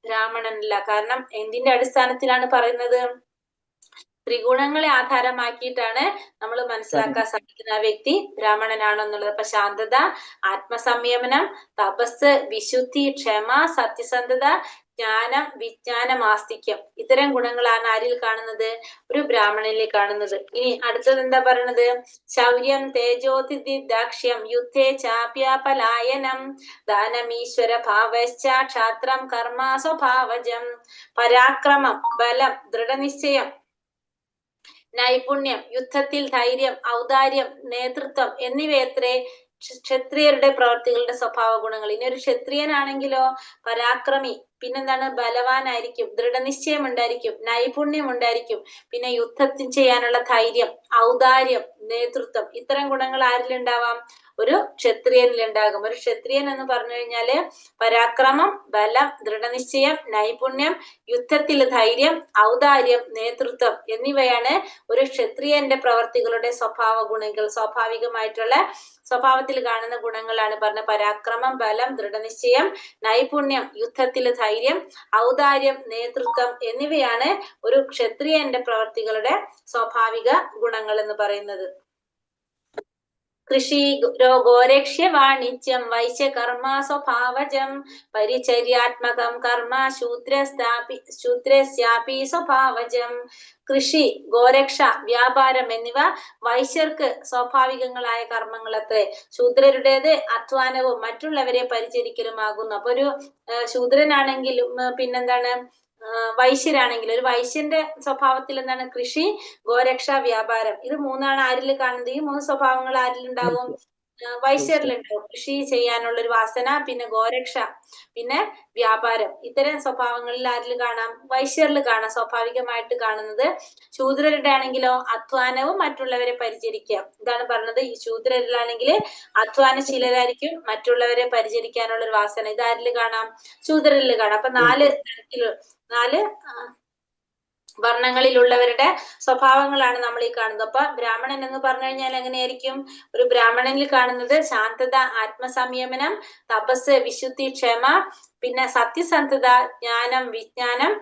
ബ്രാഹ്മണനല്ല. കാരണം എന്തിന്റെ അടിസ്ഥാനത്തിലാണ് പറയുന്നത്? ത്രിഗുണങ്ങളെ ആധാരമാക്കിയിട്ടാണ് നമ്മൾ മനസ്സിലാക്കാൻ സാധിക്കുന്ന ആ വ്യക്തി ബ്രാഹ്മണനാണോ എന്നുള്ളത്. അപ്പൊ ശാന്തത, ആത്മസംയമനം, തപസ്, വിശുദ്ധി, ക്ഷമ, സത്യസന്ധത, ജ്ഞാനം, വിജ്ഞാനം, ആസ്തിക്യം. ഇത്തരം ഗുണങ്ങളാണ് ആരിൽ കാണുന്നത്? ഒരു ബ്രാഹ്മണനിൽ കാണുന്നത്. ഇനി അടുത്തത് എന്താ പറയണത്? ശൗര്യം, തേജോതിഥി, ദാക്ഷ്യം, യുദ്ധേ ചാപ്യാപലായനം, ദാനമീശ്വര ഭാവശ്ച, ക്ഷാത്രം, കർമ്മ സ്വഭാവജം, പരാക്രമം, ബലം, ദൃഢനിശ്ചയം, നൈപുണ്യം, യുദ്ധത്തിൽ ധൈര്യം, ഔദാര്യം, നേതൃത്വം എന്നിവയത്രേ ക്ഷത്രിയരുടെ പ്രവർത്തികളുടെ സ്വഭാവ ഗുണങ്ങൾ. ഇനി ഒരു ക്ഷത്രിയനാണെങ്കിലോ പരാക്രമി, പിന്നെന്താണ്? ബലവാനായിരിക്കും, ദൃഢനിശ്ചയം ഉണ്ടായിരിക്കും, നൈപുണ്യം ഉണ്ടായിരിക്കും, പിന്നെ യുദ്ധത്തിൽ ചെയ്യാനുള്ള ധൈര്യം, ഔദാര്യം, നേതൃത്വം. ഇത്തരം ഗുണങ്ങൾ ആരിലുണ്ടാവാം? ഒരു ക്ഷത്രിയനിൽ ഉണ്ടാകും. ഒരു ക്ഷത്രിയൻ എന്ന് പറഞ്ഞു കഴിഞ്ഞാല് പരാക്രമം, ബലം, ദൃഢനിശ്ചയം, നൈപുണ്യം, യുദ്ധത്തിൽ ധൈര്യം, ഔദാര്യം, നേതൃത്വം എന്നിവയാണ് ഒരു ക്ഷത്രിയന്റെ പ്രവർത്തികളുടെ സ്വഭാവ ഗുണങ്ങൾ. സ്വാഭാവികമായിട്ടുള്ള സ്വഭാവത്തിൽ കാണുന്ന ഗുണങ്ങളാണ് പറഞ്ഞ പരാക്രമം, ബലം, ദൃഢനിശ്ചയം, നൈപുണ്യം, യുദ്ധത്തിൽ ധൈര്യം, ഔദാര്യം, നേതൃത്വം എന്നിവയാണ് ഒരു ക്ഷത്രിയന്റെ പ്രവർത്തികളുടെ സ്വാഭാവിക ഗുണങ്ങൾ എന്ന് പറയുന്നത്. കൃഷി, ഗോരക്ഷ്യ, വാണിജ്യം, വൈശ്യകർമ്മ സ്വഭാവജം, പരിചര്യാത്മകം കർമ്മ, ശൂദ്രസ്യാപി സ്വഭാവജം. കൃഷി, ഗോരക്ഷ, വ്യാപാരം എന്നിവ വൈശ്യർക്ക് സ്വാഭാവികങ്ങളായ കർമ്മങ്ങളത്രേ. ശൂദ്രരുടേത് അധ്വാനവും മറ്റുള്ളവരെ പരിചരിക്കലുമാകുന്നു. അപ്പൊ ഒരു ശൂദ്രനാണെങ്കിലും പിന്നെന്താണ് വൈശ്യരാണെങ്കിൽ, ഒരു വൈശ്യന്റെ സ്വഭാവത്തിൽ എന്താണ്? കൃഷി, ഗോരക്ഷ, വ്യാപാരം. ഇത് മൂന്നാണ് ആരിൽ കാണുന്നത്. ഈ മൂന്ന് സ്വഭാവങ്ങൾ ആരിലുണ്ടാവും? വൈശ്യരിലുണ്ടാവും. കൃഷി ചെയ്യാനുള്ള ഒരു വാസന, പിന്നെ ഗോരക്ഷ, പിന്നെ വ്യാപാരം. ഇത്തരം സ്വഭാവങ്ങളിൽ ആരിൽ കാണാം? വൈശ്യരിൽ കാണാം, സ്വാഭാവികമായിട്ട് കാണുന്നത്. ശൂദ്രരുടെ ആണെങ്കിലോ അധ്വാനവും മറ്റുള്ളവരെ പരിചരിക്കുക. ഇതാണ് പറഞ്ഞത്. ഈ ശൂദ്രരിലാണെങ്കിൽ അധ്വാനശീലരായിരിക്കും, മറ്റുള്ളവരെ പരിചരിക്കാനുള്ള ഒരു വാസന. ഇത് ആരിൽ കാണാം? ശൂദ്രരിൽ കാണാം. അപ്പൊ നാല് വർണ്ണങ്ങളിലുള്ളവരുടെ സ്വഭാവങ്ങളാണ് നമ്മൾ ഈ കാണുന്നത്. അപ്പൊ ബ്രാഹ്മണൻ എന്ന് പറഞ്ഞു കഴിഞ്ഞാൽ എങ്ങനെയായിരിക്കും? ഒരു ബ്രാഹ്മണനിൽ കാണുന്നത് ശാന്തത, ആത്മസംയമനം, തപസ്, വിശുദ്ധി, ക്ഷമ, പിന്നെ സത്യസന്ധത, ജ്ഞാനം, വിജ്ഞാനം,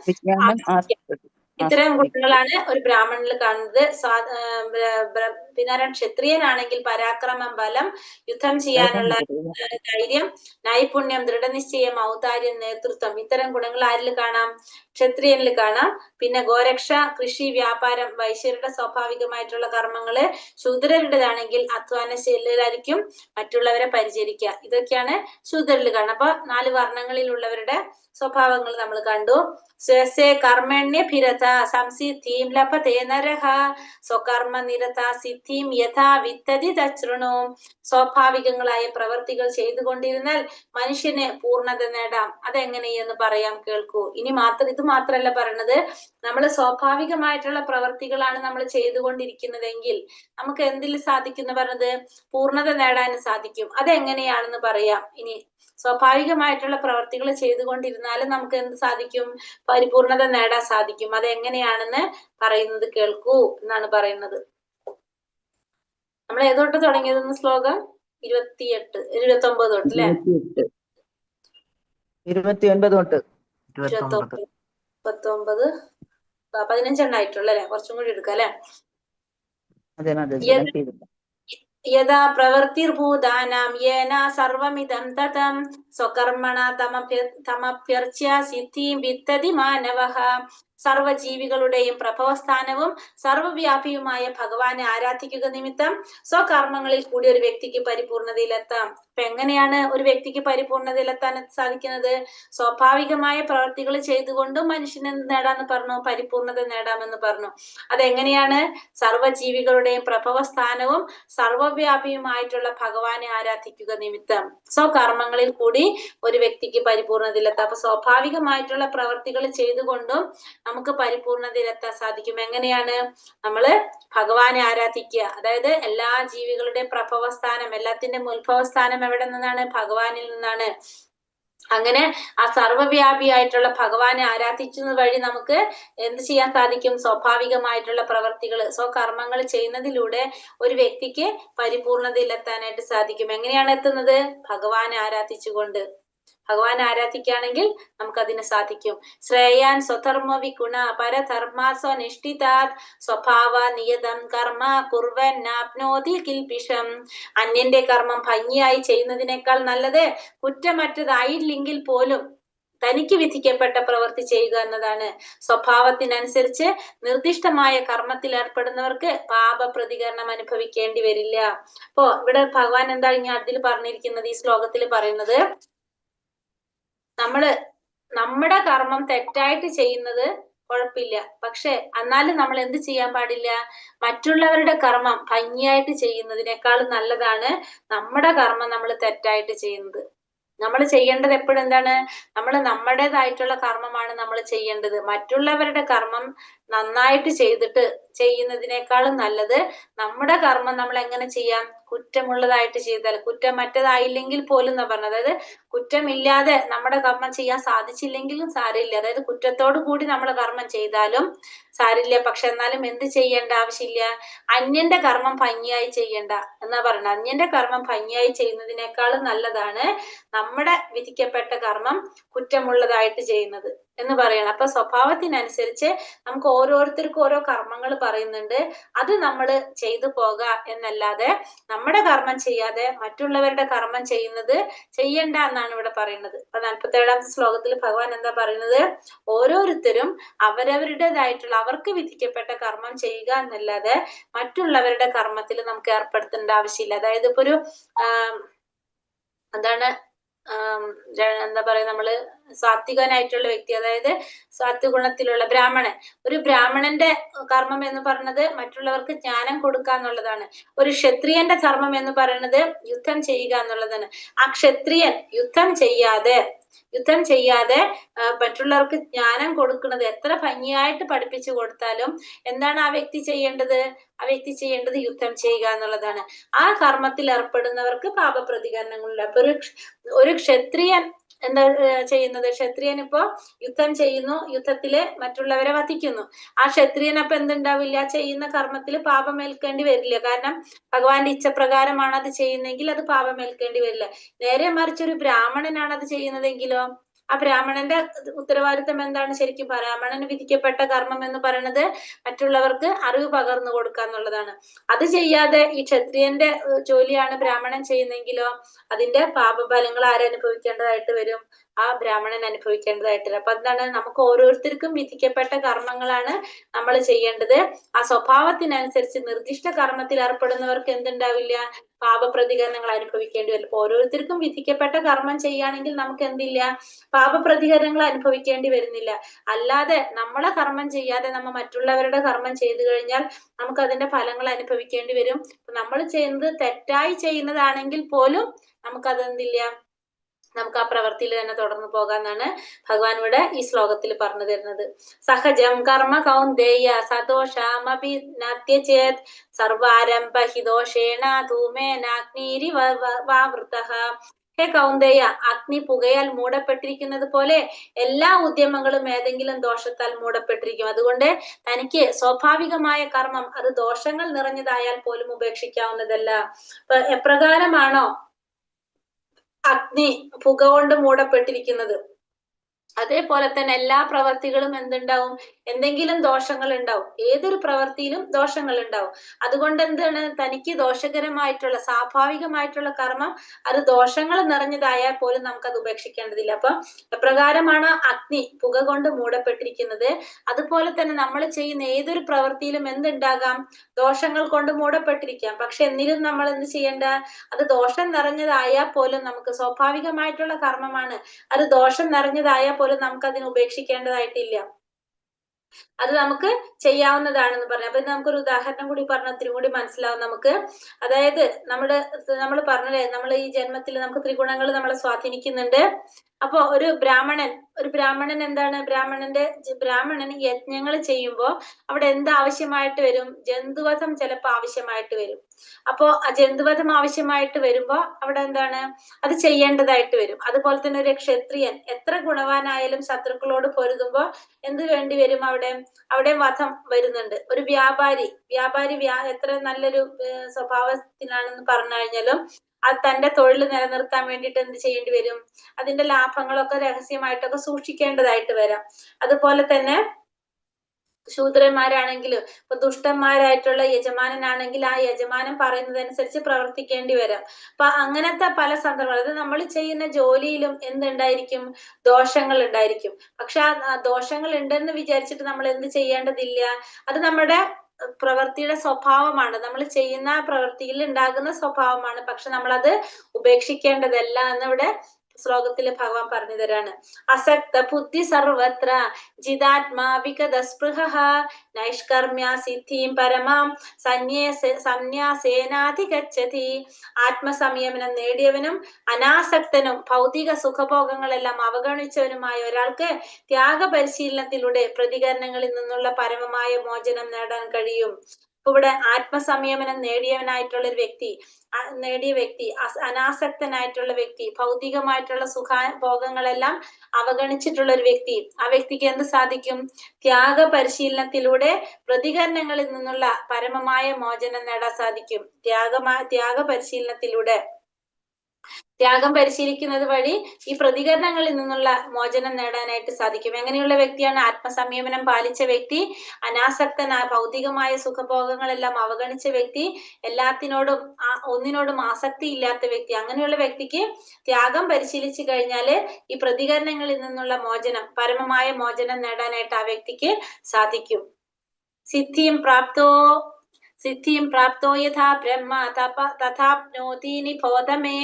ഇത്തരം ഗുണങ്ങളാണ് ഒരു ബ്രാഹ്മണനിൽ കാണുന്നത്. പിന്നെ ക്ഷത്രിയനാണെങ്കിൽ പരാക്രമം, ബലം, യുദ്ധം ചെയ്യാനുള്ള ധൈര്യം, നൈപുണ്യം, ദൃഢനിശ്ചയം, ഔദാര്യം, നേതൃത്വം. ഇത്തരം ഗുണങ്ങൾ ആരിൽ കാണാം? ക്ഷത്രിയനിൽ കാണാം. പിന്നെ ഗോരക്ഷ, കൃഷി, വ്യാപാരം വൈശ്യരുടെ സ്വാഭാവികമായിട്ടുള്ള കർമ്മങ്ങള്. ശൂദ്രരുടേതാണെങ്കിൽ അധ്വാനശീലരായിരിക്കും, മറ്റുള്ളവരെ പരിചരിക്കുക. ഇതൊക്കെയാണ് ശൂദ്രരിൽ കാണാം. അപ്പൊ 4 വർണ്ണങ്ങളിലുള്ളവരുടെ സ്വഭാവങ്ങൾ നമ്മൾ കണ്ടു. സ്വസ്യ കർമ്മണ്യഭിരത സംസിദ്ധിം ലഭതേ നരഃ സ്വകർമ്മ നിരത സിദ്ധിം യഥാ വിത്തതി തച്ഛൃണു. സ്വാഭാവികങ്ങളായ പ്രവർത്തികൾ ചെയ്തുകൊണ്ടിരുന്നാൽ മനുഷ്യന് പൂർണ്ണത നേടാം. അതെങ്ങനെയെന്ന് പറയാം, കേൾക്കൂ. ഇത് മാത്രല്ല പറയണത്, നമ്മൾ സ്വാഭാവികമായിട്ടുള്ള പ്രവർത്തികളാണ് നമ്മൾ ചെയ്തുകൊണ്ടിരിക്കുന്നതെങ്കിൽ നമുക്ക് എന്തിൽ സാധിക്കും പറഞ്ഞത്? പൂർണ്ണത നേടാൻ സാധിക്കും. അതെങ്ങനെയാണെന്ന് പറയാം. ഇനി സ്വാഭാവികമായിട്ടുള്ള പ്രവർത്തികൾ ചെയ്തുകൊണ്ടിരുന്നാലും നമുക്ക് എന്ത് സാധിക്കും? പരിപൂർണത നേടാൻ സാധിക്കും. അതെങ്ങനെയാണെന്ന് പറയുന്നത് കേൾക്കൂ എന്നാണ് പറയുന്നത്. നമ്മൾ ഏതോട്ട് തുടങ്ങിയതെന്ന് ശ്ലോകം 29 തൊട്ട് അല്ലെ? 29 തൊട്ട് 19 15 ആയിട്ടുള്ള അല്ലെ? കുറച്ചും കൂടി എടുക്കാം അല്ലെ? യഥാ പ്രവൃത്തിർഭൂതാനാം യേന സർവമിദം തതം സ്വകർമ്മണ തമഭ്യർച്ച്യ സിദ്ധിം വിത്തതി മാനവഃ. സർവജീവികളുടെയും പ്രഭവസ്ഥാനവും സർവവ്യാപിയുമായ ഭഗവാനെ ആരാധിക്കുക നിമിത്തം സ്വകർമ്മങ്ങളിൽ കൂടി ഒരു വ്യക്തിക്ക് പരിപൂർണതയിലെത്താം. അപ്പൊ എങ്ങനെയാണ് ഒരു വ്യക്തിക്ക് പരിപൂർണതയിലെത്താൻ സാധിക്കുന്നത്? സ്വാഭാവികമായ പ്രവർത്തികൾ ചെയ്തുകൊണ്ടും മനുഷ്യന് നേടാന്ന് പറഞ്ഞു, പരിപൂർണത നേടാമെന്ന് പറഞ്ഞു. അതെങ്ങനെയാണ്? സർവജീവികളുടെയും പ്രഭവസ്ഥാനവും സർവവ്യാപിയുമായിട്ടുള്ള ഭഗവാനെ ആരാധിക്കുക നിമിത്തം സ്വകർമ്മങ്ങളിൽ കൂടി ഒരു വ്യക്തിക്ക് പരിപൂർണതയിലെത്താം. അപ്പൊ സ്വാഭാവികമായിട്ടുള്ള പ്രവർത്തികൾ ചെയ്തുകൊണ്ടും നമുക്ക് പരിപൂർണതയിലെത്താൻ സാധിക്കും. എങ്ങനെയാണ്? നമ്മള് ഭഗവാനെ ആരാധിക്കുക. അതായത് എല്ലാ ജീവികളുടെ പ്രഭവസ്ഥാനം, എല്ലാത്തിന്റെ ഉത്ഭവസ്ഥാനം എവിടെ നിന്നാണ്? ഭഗവാനിൽ നിന്നാണ്. അങ്ങനെ ആ സർവവ്യാപിയായിട്ടുള്ള ഭഗവാനെ ആരാധിക്കുന്നത് വഴി നമുക്ക് എന്ത് ചെയ്യാൻ സാധിക്കും? സ്വാഭാവികമായിട്ടുള്ള പ്രവർത്തികൾ, സ്വകർമ്മങ്ങൾ ചെയ്യുന്നതിലൂടെ ഒരു വ്യക്തിക്ക് പരിപൂർണതയിലെത്താനായിട്ട് സാധിക്കും. എങ്ങനെയാണ് എത്തുന്നത്? ഭഗവാനെ ആരാധിച്ചുകൊണ്ട്. ഭഗവാനെ ആരാധിക്കുകയാണെങ്കിൽ നമുക്കതിന് സാധിക്കും. ശ്രേയാൻ സ്വധർമ്മ വിഗുണ പരധർമാ സ്വനിഷ്ഠിതാത് സ്വഭാവ നിയതം കർമ്മ കുർവൻ നാപ്നോതി കിൽപിഷം. അന്യന്റെ കർമ്മം ഭംഗിയായി ചെയ്യുന്നതിനേക്കാൾ നല്ലത് കുറ്റമറ്റതായില്ലെങ്കിൽ പോലും തനിക്ക് വിധിക്കപ്പെട്ട പ്രവൃത്തി ചെയ്യുക എന്നതാണ്. സ്വഭാവത്തിനനുസരിച്ച് നിർദ്ദിഷ്ടമായ കർമ്മത്തിൽ ഏർപ്പെടുന്നവർക്ക് പാപ പ്രതികരണം അനുഭവിക്കേണ്ടി വരില്ല. അപ്പോ ഇവിടെ ഭഗവാൻ എന്താ ഇനി അതിൽ പറഞ്ഞിരിക്കുന്നത്, ഈ ശ്ലോകത്തിൽ പറയുന്നത്, നമ്മുടെ കർമ്മം തെറ്റായിട്ട് ചെയ്യുന്നത് കുഴപ്പമില്ല, പക്ഷെ എന്നാലും നമ്മൾ എന്ത് ചെയ്യാൻ പാടില്ല, മറ്റുള്ളവരുടെ കർമ്മം ഭംഗിയായിട്ട് ചെയ്യുന്നതിനേക്കാൾ നല്ലതാണ് നമ്മുടെ കർമ്മം നമ്മൾ തെറ്റായിട്ട് ചെയ്യുന്നത്. നമ്മൾ ചെയ്യേണ്ടത് എപ്പോഴും എന്താണ്, നമ്മൾ നമ്മുടേതായിട്ടുള്ള കർമ്മമാണ് നമ്മൾ ചെയ്യേണ്ടത്. മറ്റുള്ളവരുടെ കർമ്മം നന്നായിട്ട് ചെയ്യുന്നതിനേക്കാളും നല്ലത് നമ്മുടെ കർമ്മം നമ്മൾ എങ്ങനെ ചെയ്യാം, കുറ്റമുള്ളതായിട്ട് ചെയ്താൽ, കുറ്റം മറ്റേതായില്ലെങ്കിൽ പോലും എന്നാ പറഞ്ഞത്. അതായത് കുറ്റമില്ലാതെ നമ്മുടെ കർമ്മം ചെയ്യാൻ സാധിച്ചില്ലെങ്കിലും സാരമില്ല, അതായത് കുറ്റത്തോടു കൂടി നമ്മൾ കർമ്മം ചെയ്താലും സാരില്ല, പക്ഷെ എന്നാലും എന്ത് ചെയ്യേണ്ട ആവശ്യമില്ല, അന്യന്റെ കർമ്മം ഭംഗിയായി ചെയ്യണ്ട എന്നാ പറയുന്നത്. അന്യന്റെ കർമ്മം ഭംഗിയായി ചെയ്യുന്നതിനേക്കാളും നല്ലതാണ് നമ്മുടെ വിധിക്കപ്പെട്ട കർമ്മം കുറ്റമുള്ളതായിട്ട് ചെയ്യുന്നത് എന്ന് പറയണം. അപ്പൊ സ്വഭാവത്തിനനുസരിച്ച് നമുക്ക് ഓരോരുത്തർക്കും ഓരോ കർമ്മങ്ങൾ പറയുന്നുണ്ട്, അത് നമ്മൾ ചെയ്തു പോക എന്നല്ലാതെ നമ്മുടെ കർമ്മം ചെയ്യാതെ മറ്റുള്ളവരുടെ കർമ്മം ചെയ്യണ്ട എന്നാണ് ഇവിടെ പറയുന്നത്. അപ്പൊ 47ാമത്തെ ശ്ലോകത്തിൽ ഭഗവാൻ എന്താ പറയുന്നത്, ഓരോരുത്തരും അവരവരുടേതായിട്ടുള്ള അവർക്ക് വിധിക്കപ്പെട്ട കർമ്മം ചെയ്യുക എന്നല്ലാതെ മറ്റുള്ളവരുടെ കർമ്മത്തിൽ നമുക്ക് ഏർപ്പെടുത്തേണ്ട ആവശ്യമില്ല. അതായത് ഇപ്പൊ ഒരു എന്താണ് എന്താ പറയാ, നമ്മള് സാത്വികനായിട്ടുള്ള വ്യക്തി, അതായത് സാത്വികഗുണത്തിലുള്ള ബ്രാഹ്മണൻ, ഒരു ബ്രാഹ്മണന്റെ കർമ്മം എന്ന് പറയുന്നത് മറ്റുള്ളവർക്ക് ജ്ഞാനം കൊടുക്കുക എന്നുള്ളതാണ്. ഒരു ക്ഷത്രിയന്റെ കർമ്മം എന്ന് പറയുന്നത് യുദ്ധം ചെയ്യുക എന്നുള്ളതാണ്. ആ ക്ഷത്രിയൻ യുദ്ധം ചെയ്യാതെ മറ്റുള്ളവർക്ക് ജ്ഞാനം കൊടുക്കുന്നത് എത്ര ഭംഗിയായിട്ട് പഠിപ്പിച്ചു കൊടുത്താലും എന്താണ് ആ വ്യക്തി ചെയ്യേണ്ടത്, ആ വ്യക്തി ചെയ്യേണ്ടത് യുദ്ധം ചെയ്യുക എന്നുള്ളതാണ്. ആ കർമ്മത്തിൽ ഏർപ്പെടുന്നവർക്ക് പാപപ്രതികരണങ്ങളില്ല. അപ്പൊ ഒരു ക്ഷത്രിയൻ എന്താ ചെയ്യുന്നത്, ക്ഷത്രിയൻ ഇപ്പോ യുദ്ധം ചെയ്യുന്നു, യുദ്ധത്തില് മറ്റുള്ളവരെ വധിക്കുന്നു. ആ ക്ഷത്രിയൻ അപ്പൊ എന്തുണ്ടാവില്ല, ചെയ്യുന്ന കർമ്മത്തിൽ പാപമേൽക്കേണ്ടി വരില്ല. കാരണം ഭഗവാന്റെ ഇച്ഛപ്രകാരമാണ് അത് ചെയ്യുന്നെങ്കിൽ അത് പാപമേൽക്കേണ്ടി വരില്ല. നേരെ മറിച്ച് ഒരു ബ്രാഹ്മണനാണ് അത് ചെയ്യുന്നതെങ്കിലോ, ആ ബ്രാഹ്മണന്റെ ഉത്തരവാദിത്തം എന്താണ്, ശരിക്കും ബ്രാഹ്മണന് വിധിക്കപ്പെട്ട കർമ്മം എന്ന് പറയുന്നത് മറ്റുള്ളവർക്ക് അറിവ് പകർന്നു കൊടുക്കുക എന്നുള്ളതാണ്. അത് ചെയ്യാതെ ഈ ക്ഷത്രിയന്റെ ജോലിയാണ് ബ്രാഹ്മണൻ ചെയ്യുന്നെങ്കിലോ അതിന്റെ പാപഫലങ്ങൾ ആരനുഭവിക്കേണ്ടതായിട്ട് വരും, ആ ബ്രാഹ്മണൻ അനുഭവിക്കേണ്ടതായിട്ട് വരും. അപ്പൊ എന്താണ്, നമുക്ക് ഓരോരുത്തർക്കും വിധിക്കപ്പെട്ട കർമ്മങ്ങളാണ് നമ്മൾ ചെയ്യേണ്ടത്. ആ സ്വഭാവത്തിനനുസരിച്ച് നിർദ്ദിഷ്ട കർമ്മത്തിൽ ഏർപ്പെടുന്നവർക്ക് എന്തുണ്ടാവില്ല, പാപപ്രതികരണങ്ങൾ അനുഭവിക്കേണ്ടി വരും. അപ്പൊ ഓരോരുത്തർക്കും വിധിക്കപ്പെട്ട കർമ്മം ചെയ്യുകയാണെങ്കിൽ നമുക്ക് എന്തില്ല, പാപപ്രതികരണങ്ങൾ അനുഭവിക്കേണ്ടി വരുന്നില്ല. അല്ലാതെ നമ്മളെ കർമ്മം ചെയ്യാതെ നമ്മൾ മറ്റുള്ളവരുടെ കർമ്മം ചെയ്തു കഴിഞ്ഞാൽ നമുക്ക് അതിന്റെ ഫലങ്ങൾ അനുഭവിക്കേണ്ടി വരും. നമ്മൾ ചെയ്യുന്നത് തെറ്റായി ചെയ്യുന്നതാണെങ്കിൽ പോലും നമുക്കതെന്തില്ല, നമുക്ക് ആ പ്രവൃത്തിയിൽ തന്നെ തുടർന്ന് പോകാന്നാണ് ഭഗവാൻ ഇവിടെ ഈ ശ്ലോകത്തിൽ പറഞ്ഞു തരുന്നത്. സഹജം കർമ്മ കൗന്ദേയ സദോഷാമപി നത്യചേത് സർവാരംഭ ഹി ദോഷേണ ധൂമേനാഗ്നീരി വാവൃതഃ. ഹേ കൗന്ദേയ, അഗ്നി പുകയാൽ മൂടപ്പെട്ടിരിക്കുന്നത് പോലെ എല്ലാ ഉദ്യമങ്ങളും ഏതെങ്കിലും ദോഷത്താൽ മൂടപ്പെട്ടിരിക്കും. അതുകൊണ്ട് തനിക്ക് സ്വാഭാവികമായ കർമ്മം അത് ദോഷങ്ങൾ നിറഞ്ഞതായാൽ പോലും ഉപേക്ഷിക്കാവുന്നതല്ല. എപ്രകാരമാണോ അഗ്നി പുക കൊണ്ട് മൂടപ്പെട്ടിരിക്കുന്നത്, അതേപോലെ തന്നെ എല്ലാ പ്രവർത്തികളും എന്തുണ്ടാവും, എന്തെങ്കിലും ദോഷങ്ങൾ ഉണ്ടാവും. ഏതൊരു പ്രവൃത്തിയിലും ദോഷങ്ങൾ ഉണ്ടാവും. അതുകൊണ്ട് എന്താണ്, തനിക്ക് ദോഷകരമായിട്ടുള്ള സ്വാഭാവികമായിട്ടുള്ള കർമ്മം അത് ദോഷങ്ങൾ നിറഞ്ഞതായാൽ പോലും നമുക്കത് ഉപേക്ഷിക്കേണ്ടതില്ല. അപ്പൊ എപ്രകാരമാണ് അഗ്നി പുക കൊണ്ട് മൂടപ്പെട്ടിരിക്കുന്നത്, അതുപോലെ തന്നെ നമ്മൾ ചെയ്യുന്ന ഏതൊരു പ്രവൃത്തിയിലും എന്തുണ്ടാകാം, ദോഷങ്ങൾ കൊണ്ട് മൂടപ്പെട്ടിരിക്കാം. പക്ഷെ എന്നിലും നമ്മൾ എന്ത് ചെയ്യേണ്ട, അത് ദോഷം നിറഞ്ഞതായാൽ പോലും നമുക്ക് സ്വാഭാവികമായിട്ടുള്ള കർമ്മമാണ്, അത് ദോഷം നിറഞ്ഞതായാൽ പോലും നമുക്ക് അതിനെ ഉപേക്ഷിക്കേണ്ടതായിട്ടില്ല, അത് നമുക്ക് ചെയ്യാവുന്നതാണെന്ന് പറഞ്ഞു. അപ്പൊ നമുക്കൊരു ഉദാഹരണം കൂടി പറഞ്ഞാൽ ഒത്തിരി കൂടി മനസ്സിലാവും നമുക്ക്. അതായത് നമ്മൾ പറഞ്ഞല്ലേ, നമ്മൾ ഈ ജന്മത്തിൽ നമുക്ക് ത്രിഗുണങ്ങൾ നമ്മളെ സ്വാധീനിക്കുന്നുണ്ട്. അപ്പൊ ഒരു ബ്രാഹ്മണൻ എന്താണ്, ബ്രാഹ്മണന് യജ്ഞങ്ങൾ ചെയ്യുമ്പോൾ അവിടെ എന്ത് ആവശ്യമായിട്ട് വരും, ജന്തുവധം ചിലപ്പോൾ ആവശ്യമായിട്ട് വരും. അപ്പോ ആ ജന്തുവധം ആവശ്യമായിട്ട് വരുമ്പോ അവിടെ എന്താണ്, അത് ചെയ്യേണ്ടതായിട്ട് വരും. അതുപോലെ തന്നെ ഒരു ക്ഷത്രിയൻ എത്ര ഗുണവാനായാലും ശത്രുക്കളോട് പൊരുതുമ്പോ എന്ത് വേണ്ടി വരും, അവിടെ വധം വരുന്നുണ്ട്. ഒരു വ്യാപാരി എത്ര നല്ലൊരു സ്വഭാവത്തിനാണെന്ന് പറഞ്ഞു കഴിഞ്ഞാലും അത് തന്റെ തൊഴിൽ നിലനിർത്താൻ വേണ്ടിയിട്ട് എന്ത് ചെയ്യേണ്ടി വരും, അതിന്റെ ലാഭങ്ങളൊക്കെ രഹസ്യമായിട്ടൊക്കെ സൂക്ഷിക്കേണ്ടതായിട്ട് വരാം. അതുപോലെ തന്നെ ശൂദ്രന്മാരാണെങ്കിലും ഇപ്പൊ ദുഷ്ടന്മാരായിട്ടുള്ള യജമാനനാണെങ്കിൽ ആ യജമാനൻ പറയുന്നതനുസരിച്ച് പ്രവർത്തിക്കേണ്ടി വരാം. അപ്പൊ അങ്ങനത്തെ പല സന്ദർഭങ്ങൾ, അത് നമ്മൾ ചെയ്യുന്ന ജോലിയിലും എന്തുണ്ടായിരിക്കും, ദോഷങ്ങൾ ഉണ്ടായിരിക്കും. പക്ഷെ ആ ദോഷങ്ങൾ ഉണ്ടെന്ന് വിചാരിച്ചിട്ട് നമ്മൾ എന്ത് ചെയ്യേണ്ടതില്ല, അത് നമ്മുടെ പ്രവൃത്തിയുടെ സ്വഭാവമാണ്, നമ്മൾ ചെയ്യുന്ന പ്രവൃത്തിയിൽ ഉണ്ടാകുന്ന സ്വഭാവമാണ്. പക്ഷെ നമ്മളത് ഉപേക്ഷിക്കേണ്ടതല്ല എന്നിവിടെ ശ്ലോകത്തിൽ ഭഗവാൻ പറഞ്ഞു തരാണ്. അസക്ത ബുദ്ധി സർവത്ര ജിതാത്മാ വിഗത സ്പൃഹഃ നൈഷ്കർമ്മ്യ സിദ്ധിം പരമാം സന്യാസേനാധിഗച്ഛതി. ആത്മസംയമനം നേടിയവനും അനാസക്തനും ഭൗതിക സുഖഭോഗങ്ങളെല്ലാം അവഗണിച്ചവനുമായ ഒരാൾക്ക് ത്യാഗ പരിശീലനത്തിലൂടെ പ്രതികരണങ്ങളിൽ നിന്നുള്ള പരമമായ മോചനം നേടാൻ കഴിയും. ഇവിടെ ആത്മസംയമനം നേടിയ വ്യക്തി, അനാസക്തനായിട്ടുള്ള വ്യക്തി, ഭൗതികമായിട്ടുള്ള സുഖഭോഗങ്ങളെല്ലാം അവഗണിച്ചിട്ടുള്ള ഒരു വ്യക്തി, ആ വ്യക്തിക്ക് എന്ത് സാധിക്കും, ത്യാഗ പരിശീലനത്തിലൂടെ പ്രതികരണങ്ങളിൽ നിന്നുള്ള പരമമായ മോചനം നേടാൻ സാധിക്കും. ത്യാഗ പരിശീലനത്തിലൂടെ, ത്യാഗം പരിശീലിക്കുന്നത് വഴി ഈ പ്രതികരണങ്ങളിൽ നിന്നുള്ള മോചനം നേടാനായിട്ട് സാധിക്കും. എങ്ങനെയുള്ള വ്യക്തിയാണ് ആത്മസംയമനം പാലിച്ച വ്യക്തി, അനാസക്തനായ ഭൗതികമായ സുഖഭോഗങ്ങളെല്ലാം അവഗണിച്ച വ്യക്തി, എല്ലാത്തിനോടും ഒന്നിനോടും ആസക്തി ഇല്ലാത്ത വ്യക്തി. അങ്ങനെയുള്ള വ്യക്തിക്ക് ത്യാഗം പരിശീലിച്ചു കഴിഞ്ഞാല് ഈ പ്രതികരണങ്ങളിൽ നിന്നുള്ള മോചനം, പരമമായ മോചനം നേടാനായിട്ട് ആ വ്യക്തിക്ക് സാധിക്കും. സിദ്ധിം പ്രാപ്തോ യഥാ ബ്രഹ്മ തഥാപ്നോതി നിബോധമേ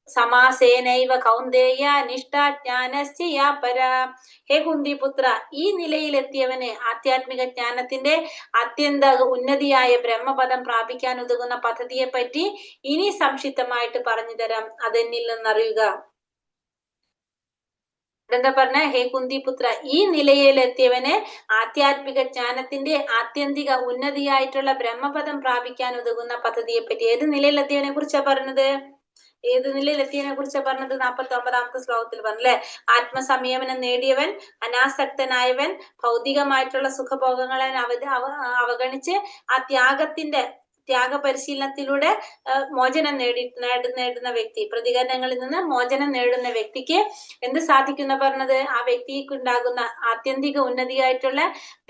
സമാസേനൈവ കൗന്ദേയ നിഷ്ഠാജ്ഞാനസ്യ യാ പരാ. ഹേ കുന്തിപുത്ര, ഈ നിലയിലെത്തിയവന് ആധ്യാത്മിക ജ്ഞാനത്തിന്റെ അത്യന്ത ഉന്നതിയായ ബ്രഹ്മപദം പ്രാപിക്കാൻ ഉതകുന്ന പദ്ധതിയെ പറ്റി ഇനി സംക്ഷിപ്തമായിട്ട് പറഞ്ഞു തരാം, അതെന്നിൽ നിന്നറിയുക. എന്താ പറഞ്ഞ, ഹേ കുന്തിപുത്ര, ഈ നിലയിലെത്തിയവന് ആധ്യാത്മിക ജ്ഞാനത്തിന്റെ ആത്യന്തിക ഉന്നതിയായിട്ടുള്ള ബ്രഹ്മപദം പ്രാപിക്കാൻ ഉതകുന്ന പദ്ധതിയെ പറ്റി. ഏത് നിലയിലെത്തിയവനെ കുറിച്ചാ പറഞ്ഞത്, ഏത് നിലയിലെത്തിയതിനെ കുറിച്ചാ പറഞ്ഞത്, 49ാമത്തെ ശ്ലോകത്തിൽ പറഞ്ഞല്ലേ. ആത്മസംയമനം നേടിയവൻ, അനാസക്തനായവൻ, ഭൗതികമായിട്ടുള്ള സുഖഭോഗങ്ങളെ അവഗണിച്ച് ആ ത്യാഗ പരിശീലനത്തിലൂടെ മോചനം നേടുന്ന വ്യക്തി, പ്രതികരണങ്ങളിൽ നിന്ന് മോചനം നേടുന്ന വ്യക്തിക്ക് എന്ത് സാധിക്കുന്ന പറഞ്ഞത്, ആ വ്യക്തിക്ക് ഉണ്ടാകുന്ന ആത്യന്തിക ഉന്നതിയായിട്ടുള്ള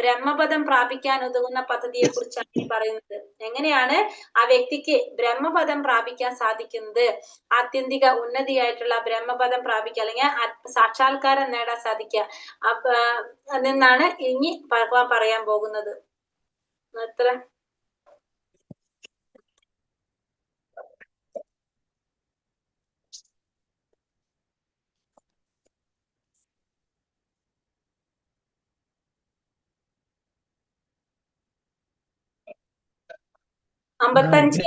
ബ്രഹ്മപദം പ്രാപിക്കാൻ ഉതകുന്ന പദ്ധതിയെ കുറിച്ചാണ് ഈ പറയുന്നത്. എങ്ങനെയാണ് ആ വ്യക്തിക്ക് ബ്രഹ്മപദം പ്രാപിക്കാൻ സാധിക്കുന്നത്, ആത്യന്തിക ഉന്നതിയായിട്ടുള്ള ബ്രഹ്മപദം പ്രാപിക്കുക, അല്ലെങ്കിൽ സാക്ഷാത്കാരം നേടാൻ സാധിക്കുക എന്നാണ് ഇനി ഭഗവാൻ പറയാൻ പോകുന്നത്. എത്ര അമ്പത്തഞ്ച്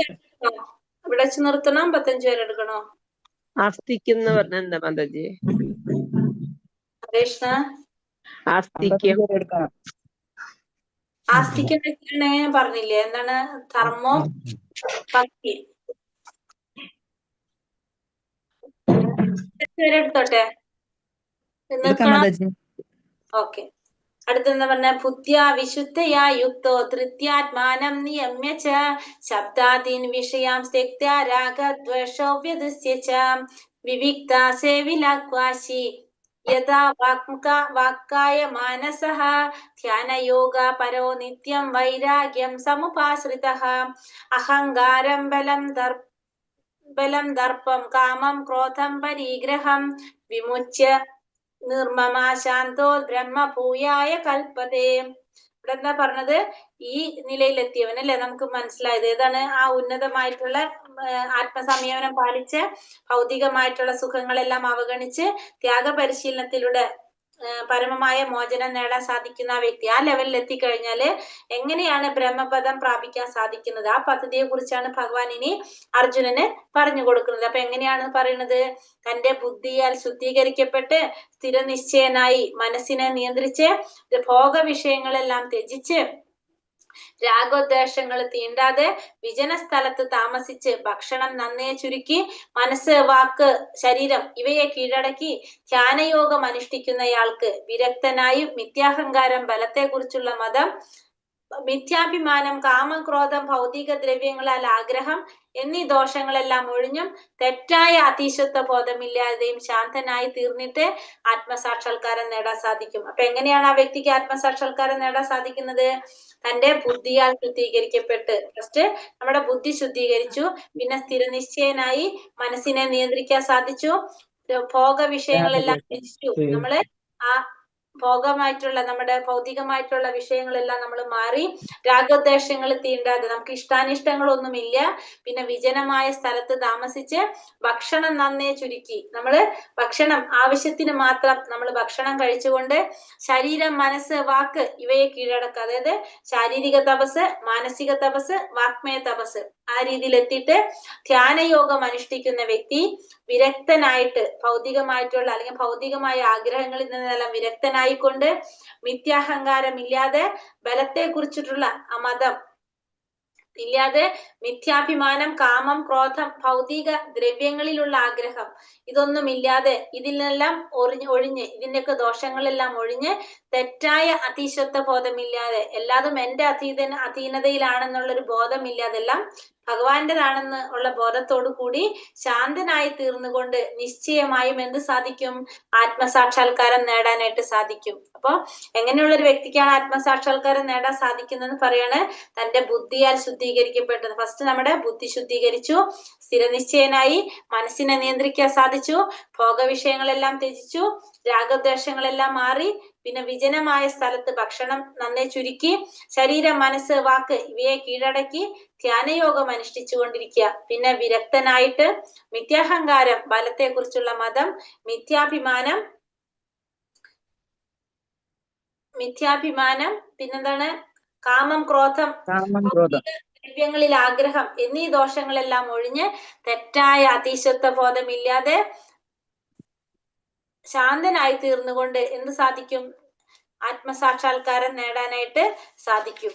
ഇവിടെ വെച്ച് നിർത്തണം, 55 വരെ എടുക്കണോ? ആസ്തിക്കുന്ന പറഞ്ഞ എന്താ മാതാജി? കൃഷ്ണ, ആസ്തിക്യം ആസ്തിക്കുന്നൊക്കെയാണ് ഞാൻ പറഞ്ഞില്ലേ, എന്താണ് ധർമ്മോ ഭക്തി. വരെ എടുത്തോട്ടെ, ഓക്കെ. അടുത്തെന്താ പറഞ്ഞ, ബുദ്ധ്യാ വിശുദ്ധയാ യുക്തോ ധൃത്യാത്മാനം നിയമ്യ ച ശബ്ദാദീൻ വിഷയാം त्यक्त्वा രാഗദ്വേഷോ വ്യദസ്യ ച വിവിക്താ സേവിലാക്വാശി യഥാ വാക്കായ മാനസഃ ധ്യാനയോഗ പരോ നിത്യം വൈരാഗ്യം സമുപാശ്രിതഃ അഹങ്കാരം ബലം ദർപ്പം കാമം ക്രോധം പരിഗ്രഹം വിമുച്യ നിർമ്മമാ ശാന്തോ ബ്രഹ്മഭൂയായ കൽപ്പതേ. ഇവിടെ എന്താ പറഞ്ഞത്, ഈ നിലയിലെത്തിയവൻ അല്ലെ, നമുക്ക് മനസ്സിലായത് ഏതാണ്, ആ ഉന്നതമായിട്ടുള്ള ആത്മസംയമനം പാലിച്ച് ഭൗതികമായിട്ടുള്ള സുഖങ്ങളെല്ലാം അവഗണിച്ച് ത്യാഗ പരിശീലനത്തിലൂടെ പരമമായ മോചനം നേടാൻ സാധിക്കുന്ന ആ വ്യക്തി. ആ ലെവലിൽ എത്തിക്കഴിഞ്ഞാല് എങ്ങനെയാണ് ബ്രഹ്മപദം പ്രാപിക്കാൻ സാധിക്കുന്നത്, ആ പദ്ധതിയെ കുറിച്ചാണ് ഭഗവാൻ ഇനി അർജുനന് പറഞ്ഞു കൊടുക്കുന്നത്. അപ്പൊ എങ്ങനെയാണ് പറയുന്നത്, തന്റെ ബുദ്ധിയാൽ ശുദ്ധീകരിക്കപ്പെട്ട് സ്ഥിരനിശ്ചയനായി മനസ്സിനെ നിയന്ത്രിച്ച് ഭോഗ വിഷയങ്ങളെല്ലാം ത്യജിച്ച് രാഗോദ്വേഷങ്ങൾ തീണ്ടാതെ വിജന സ്ഥലത്ത് താമസിച്ച് ഭക്ഷണം നന്നേ ചുരുക്കി മനസ്സ് വാക്ക് ശരീരം ഇവയെ കീഴടക്കി ധ്യാനയോഗം അനുഷ്ഠിക്കുന്നയാൾക്ക് വിരക്തനായും മിഥ്യാഹങ്കാരം ബലത്തെ കുറിച്ചുള്ള മതം മിഥ്യാഭിമാനം, കാമം, ക്രോധം, ഭൗതിക ദ്രവ്യങ്ങളാൽ ആഗ്രഹം എന്നീ ദോഷങ്ങളെല്ലാം ഒഴിഞ്ഞും തെറ്റായ അതീശത്വ ബോധമില്ലാതെയും ശാന്തനായി തീർന്നിട്ട് ആത്മസാക്ഷാത്കാരം നേടാൻ സാധിക്കും. അപ്പൊ എങ്ങനെയാണ് ആ വ്യക്തിക്ക് ആത്മസാക്ഷാത്കാരം നേടാൻ സാധിക്കുന്നത്? തന്റെ ബുദ്ധിയാൽ ശുദ്ധീകരിക്കപ്പെട്ട്, ഫസ്റ്റ് നമ്മുടെ ബുദ്ധി ശുദ്ധീകരിച്ചു, പിന്നെ സ്ഥിരനിശ്ചയനായി മനസ്സിനെ നിയന്ത്രിക്കാൻ സാധിച്ചു, ഭോഗ വിഷയങ്ങളെല്ലാം ത്യജിച്ചു. നമ്മള് ആ ഭോഗമായിട്ടുള്ള നമ്മുടെ ഭൗതികമായിട്ടുള്ള വിഷയങ്ങളെല്ലാം നമ്മൾ മാറി, രാഗദ്വേഷങ്ങൾ തീണ്ടാതെ നമുക്ക് ഇഷ്ടാനിഷ്ടങ്ങളൊന്നുമില്ല. പിന്നെ വിജനമായ സ്ഥലത്ത് താമസിച്ച് ഭക്ഷണം നന്നേ ചുരുക്കി, നമ്മള് ഭക്ഷണം ആവശ്യത്തിന് മാത്രം നമ്മൾ ഭക്ഷണം കഴിച്ചുകൊണ്ട് ശരീരം, മനസ്സ്, വാക്ക് ഇവയെ കീഴടക്കുക. അതായത് ശാരീരിക തപസ്, മാനസിക തപസ്, വാക്മയ തപസ് ആ രീതിയിൽ എത്തിയിട്ട് ധ്യാനയോഗം അനുഷ്ഠിക്കുന്ന വ്യക്തി വിരക്തനായിട്ട് ഭൗതികമായിട്ടുള്ള അല്ലെങ്കിൽ ഭൗതികമായ ആഗ്രഹങ്ങളിൽ നിന്നെല്ലാം വിരക്തനായിക്കൊണ്ട് മിഥ്യാഹങ്കാരമില്ലാതെ ബലത്തെ കുറിച്ചിട്ടുള്ള മതം ഇല്ലാതെ മിഥ്യാഭിമാനം, കാമം, ക്രോധം, ഭൗതിക ദ്രവ്യങ്ങളിലുള്ള ആഗ്രഹം ഇതൊന്നുമില്ലാതെ ഇതിൽ നിന്നെല്ലാം ഒഴിഞ്ഞ് ഇതിന്റെയൊക്കെ ദോഷങ്ങളെല്ലാം ഒഴിഞ്ഞ് തെറ്റായ അതീശത്വ ബോധമില്ലാതെ എല്ലാതും എന്റെ അധീനതയിലാണെന്നുള്ളൊരു ബോധമില്ലാതെ എല്ലാം ഭഗവാന്റേതാണെന്ന് ഉള്ള ബോധത്തോടു കൂടി ശാന്തനായി തീർന്നുകൊണ്ട് നിശ്ചയമായും എന്ത് സാധിക്കും? ആത്മസാക്ഷാത്കാരം നേടാനായിട്ട് സാധിക്കും. അപ്പൊ എങ്ങനെയുള്ള ഒരു വ്യക്തിക്കാണ് ആത്മസാക്ഷാത്കാരം നേടാൻ സാധിക്കുന്നതെന്ന് പറയാണ്, തന്റെ ബുദ്ധിയാൽ ശുദ്ധീകരിക്കപ്പെട്ടത്. ഫസ്റ്റ് നമ്മുടെ ബുദ്ധി ശുദ്ധീകരിച്ചു, സ്ഥിരനിശ്ചയനായി മനസ്സിനെ നിയന്ത്രിക്കാൻ സാധിച്ചു, ഭോഗവിഷയങ്ങളെല്ലാം ത്യജിച്ചു, രാഗദ്വേഷങ്ങളെല്ലാം മാറി, പിന്നെ വിജനമായ സ്ഥലത്ത് ഭക്ഷണം നന്നേ ചുരുക്കി, ശരീരം, മനസ്സ്, വാക്ക് ഇവയെ കീഴടക്കി ധ്യാനയോഗം അനുഷ്ഠിച്ചു കൊണ്ടിരിക്കുക. പിന്നെ വിരക്തനായിട്ട് മിഥ്യാഹങ്കാരം, ബലത്തെ കുറിച്ചുള്ള മതം, മിഥ്യാഭിമാനം, പിന്നെന്താണ്, കാമം, ക്രോധം, ദ്രവ്യങ്ങളിൽ ആഗ്രഹം എന്നീ ദോഷങ്ങളെല്ലാം ഒഴിഞ്ഞ് തെറ്റായ അതീശത്വ ബോധമില്ലാതെ ശാന്തനായി തീർന്നുകൊണ്ട് എന്ത് സാധിക്കും? ആത്മസാക്ഷാത്കാരം നേടാനായിട്ട് സാധിക്കും.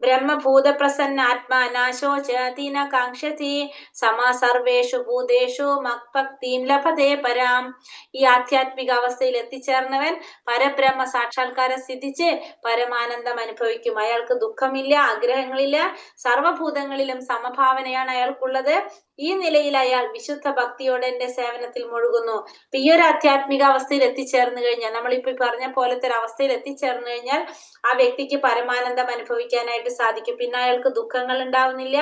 ബ്രഹ്മഭൂതപ്രസന്ന ആത്മാ നാശോചതി ന കാംക്ഷതി സമ സർവേഷു ഭൂതേഷു മക്ഭക്തിം ലഭതേ പരാം. ഈ ആധ്യാത്മിക അവസ്ഥയിൽ എത്തിച്ചേർന്നവൻ പരബ്രഹ്മ സാക്ഷാത്കാരം സിദ്ധിച്ച് പരമാനന്ദം അനുഭവിക്കും. അയാൾക്ക് ദുഃഖമില്ല, ആഗ്രഹങ്ങളില്ല, സർവഭൂതങ്ങളിലും സമഭാവനയാണ് അയാൾക്കുള്ളത്. ഈ നിലയിൽ അയാൾ വിശുദ്ധ ഭക്തിയോടെ എന്റെ സേവനത്തിൽ മുഴുകുന്നു. അപ്പൊ ഈ ഒരു ആധ്യാത്മിക അവസ്ഥയിൽ എത്തിച്ചേർന്ന് കഴിഞ്ഞാൽ, നമ്മളിപ്പോ പറഞ്ഞ പോലത്തെ ഒരു അവസ്ഥയിൽ എത്തിച്ചേർന്ന് കഴിഞ്ഞാൽ ആ വ്യക്തിക്ക് പരമാനന്ദം അനുഭവിക്കാനായിട്ട് സാധിക്കും. പിന്നെ അയാൾക്ക് ദുഃഖങ്ങൾ ഉണ്ടാവുന്നില്ല,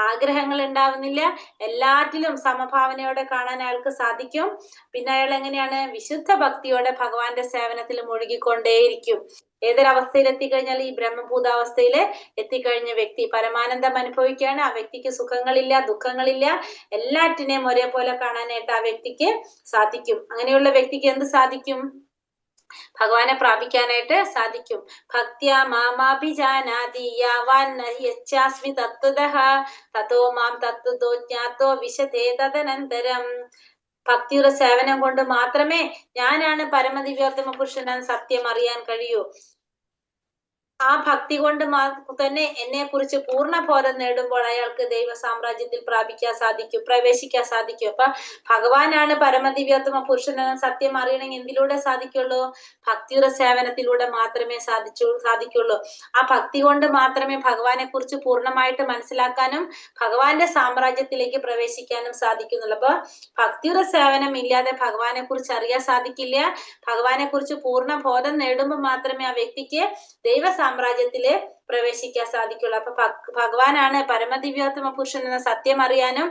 ആഗ്രഹങ്ങൾ ഉണ്ടാവുന്നില്ല, എല്ലാറ്റിലും സമഭാവനയോടെ കാണാൻ അയാൾക്ക് സാധിക്കും. പിന്നെ അയാൾ എങ്ങനെയാണ്? വിശുദ്ധ ഭക്തിയോടെ ഭഗവാന്റെ സേവനത്തിൽ മുഴുകിക്കൊണ്ടേയിരിക്കും. ഏതൊരവസ്ഥയിൽ എത്തിക്കഴിഞ്ഞാൽ, ഈ ബ്രഹ്മഭൂതാവസ്ഥയിൽ എത്തിക്കഴിഞ്ഞ വ്യക്തി പരമാനന്ദം അനുഭവിക്കുകയാണ്. ആ വ്യക്തിക്ക് സുഖങ്ങളില്ല, ദുഃഖങ്ങളില്ല, എല്ലാറ്റിനെയും ഒരേപോലെ കാണാനായിട്ട് ആ വ്യക്തിക്ക് സാധിക്കും. അങ്ങനെയുള്ള വ്യക്തിക്ക് എന്ത് സാധിക്കും? ഭഗവാനെ പ്രാപിക്കാനായിട്ട് സാധിക്കും. ഭക്ത്യാ മാമാഭിജാനാതി യാവാൻ യച്ഛാസ്മി തത്വതഃ തതോ മാം തത്വതോ ജ്ഞാതോ വിശദേ തദനന്തരം. ഭക്തിയുടെ സേവനം കൊണ്ട് മാത്രമേ ഞാനാണ് പരമദിവ്യോത്തമ പുരുഷനെന്ന് സത്യം അറിയാൻ കഴിയൂ. ആ ഭക്തി കൊണ്ട് തന്നെ എന്നെ കുറിച്ച് പൂർണ്ണ ബോധം നേടുമ്പോൾ അയാൾക്ക് ദൈവ സാമ്രാജ്യത്തിൽ പ്രവേശിക്കാൻ സാധിക്കും. അപ്പൊ ഭഗവാനാണ് പരമദിവ്യോത്തമ പുരുഷനെന്ന സത്യം അറിയണമെങ്കിൽ എന്തിലൂടെ സാധിക്കുള്ളൂ? ഭക്തിയുടെ സേവനത്തിലൂടെ മാത്രമേ സാധിക്കുള്ളൂ. ആ ഭക്തി കൊണ്ട് മാത്രമേ ഭഗവാനെ കുറിച്ച് പൂർണ്ണമായിട്ട് മനസ്സിലാക്കാനും ഭഗവാന്റെ സാമ്രാജ്യത്തിലേക്ക് പ്രവേശിക്കാനും സാധിക്കുന്നുള്ളൂ. അപ്പൊ ഭക്തിയുടെ സേവനം ഇല്ലാതെ ഭഗവാനെ കുറിച്ച് അറിയാൻ സാധിക്കില്ല. ഭഗവാനെ കുറിച്ച് പൂർണ്ണ ബോധം നേടുമ്പോൾ മാത്രമേ ആ വ്യക്തിക്ക് ദൈവ സാമ്രാജ്യത്തില് പ്രവേശിക്കാൻ സാധിക്കുള്ളൂ. അപ്പൊ ഭഗവാനാണ് പരമദിവ്യോത്തമ പുരുഷൻ എന്ന സത്യം അറിയാനും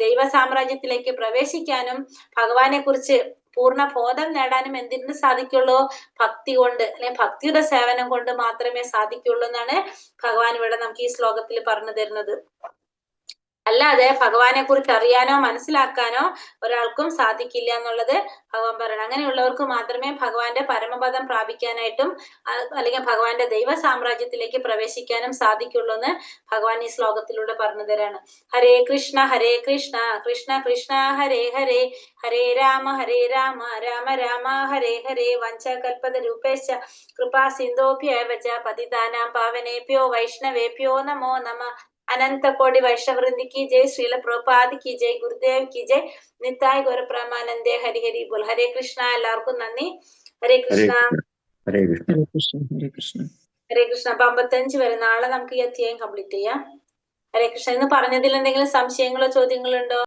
ദൈവ സാമ്രാജ്യത്തിലേക്ക് പ്രവേശിക്കാനും ഭഗവാനെ കുറിച്ച് പൂർണ്ണ ബോധം നേടാനും എന്തിനു സാധിക്കുള്ളൂ? ഭക്തി കൊണ്ട്, അല്ലെങ്കിൽ ഭക്തിയുടെ സേവനം കൊണ്ട് മാത്രമേ സാധിക്കുള്ളൂ എന്നാണ് ഭഗവാൻ ഇവിടെ നമുക്ക് ഈ ശ്ലോകത്തിൽ പറഞ്ഞു തരുന്നത്. അല്ലാതെ ഭഗവാനെ കുറിച്ച് അറിയാനോ മനസ്സിലാക്കാനോ ഒരാൾക്കും സാധിക്കില്ല എന്നുള്ളത് ഭഗവാൻ പറയണം. അങ്ങനെയുള്ളവർക്ക് മാത്രമേ ഭഗവാന്റെ പരമപദം പ്രാപിക്കാനായിട്ടും അല്ലെങ്കിൽ ഭഗവാന്റെ ദൈവ സാമ്രാജ്യത്തിലേക്ക് പ്രവേശിക്കാനും സാധിക്കുള്ളൂ എന്ന് ഭഗവാൻ ഈ ശ്ലോകത്തിലൂടെ പറഞ്ഞു തരാണ്. ഹരേ കൃഷ്ണ കൃഷ്ണ കൃഷ്ണ ഹരേ ഹരേ, ഹരേ രാമ രാമ രാമ ഹരേ ഹരേ. വഞ്ചകൽപത രൂപേശ കൃപാ സിന്ധോഭ്യവ ച പതിതാനാം പാവനേഭ്യോ വൈഷ്ണവേഭ്യോ നമോ നമഃ. अनंत कोटि वैष्णव वृंद की जय, श्रील प्रभुपाद की जय, गुरुदेव की जय, निताय गौर प्रेमानंदे हरि हरि बोल. हरे कृष्णा. എല്ലാവർക്കും നന്ദി. ഹരേ കൃഷ്ണ. ഹരേ കൃഷ്ണ. ഹരേ കൃഷ്ണ ഹരേ കൃഷ്ണ. ഹരേ കൃഷ്ണ. അപ്പൊ 55 വരെ നാളെ നമുക്ക് ഈ അധ്യായം കംപ്ലീറ്റ് ചെയ്യാം. ഹരേ കൃഷ്ണ. ഇന്ന് പറഞ്ഞതിൽ എന്തെങ്കിലും സംശയങ്ങളോ ചോദ്യങ്ങളോ ഉണ്ടോ?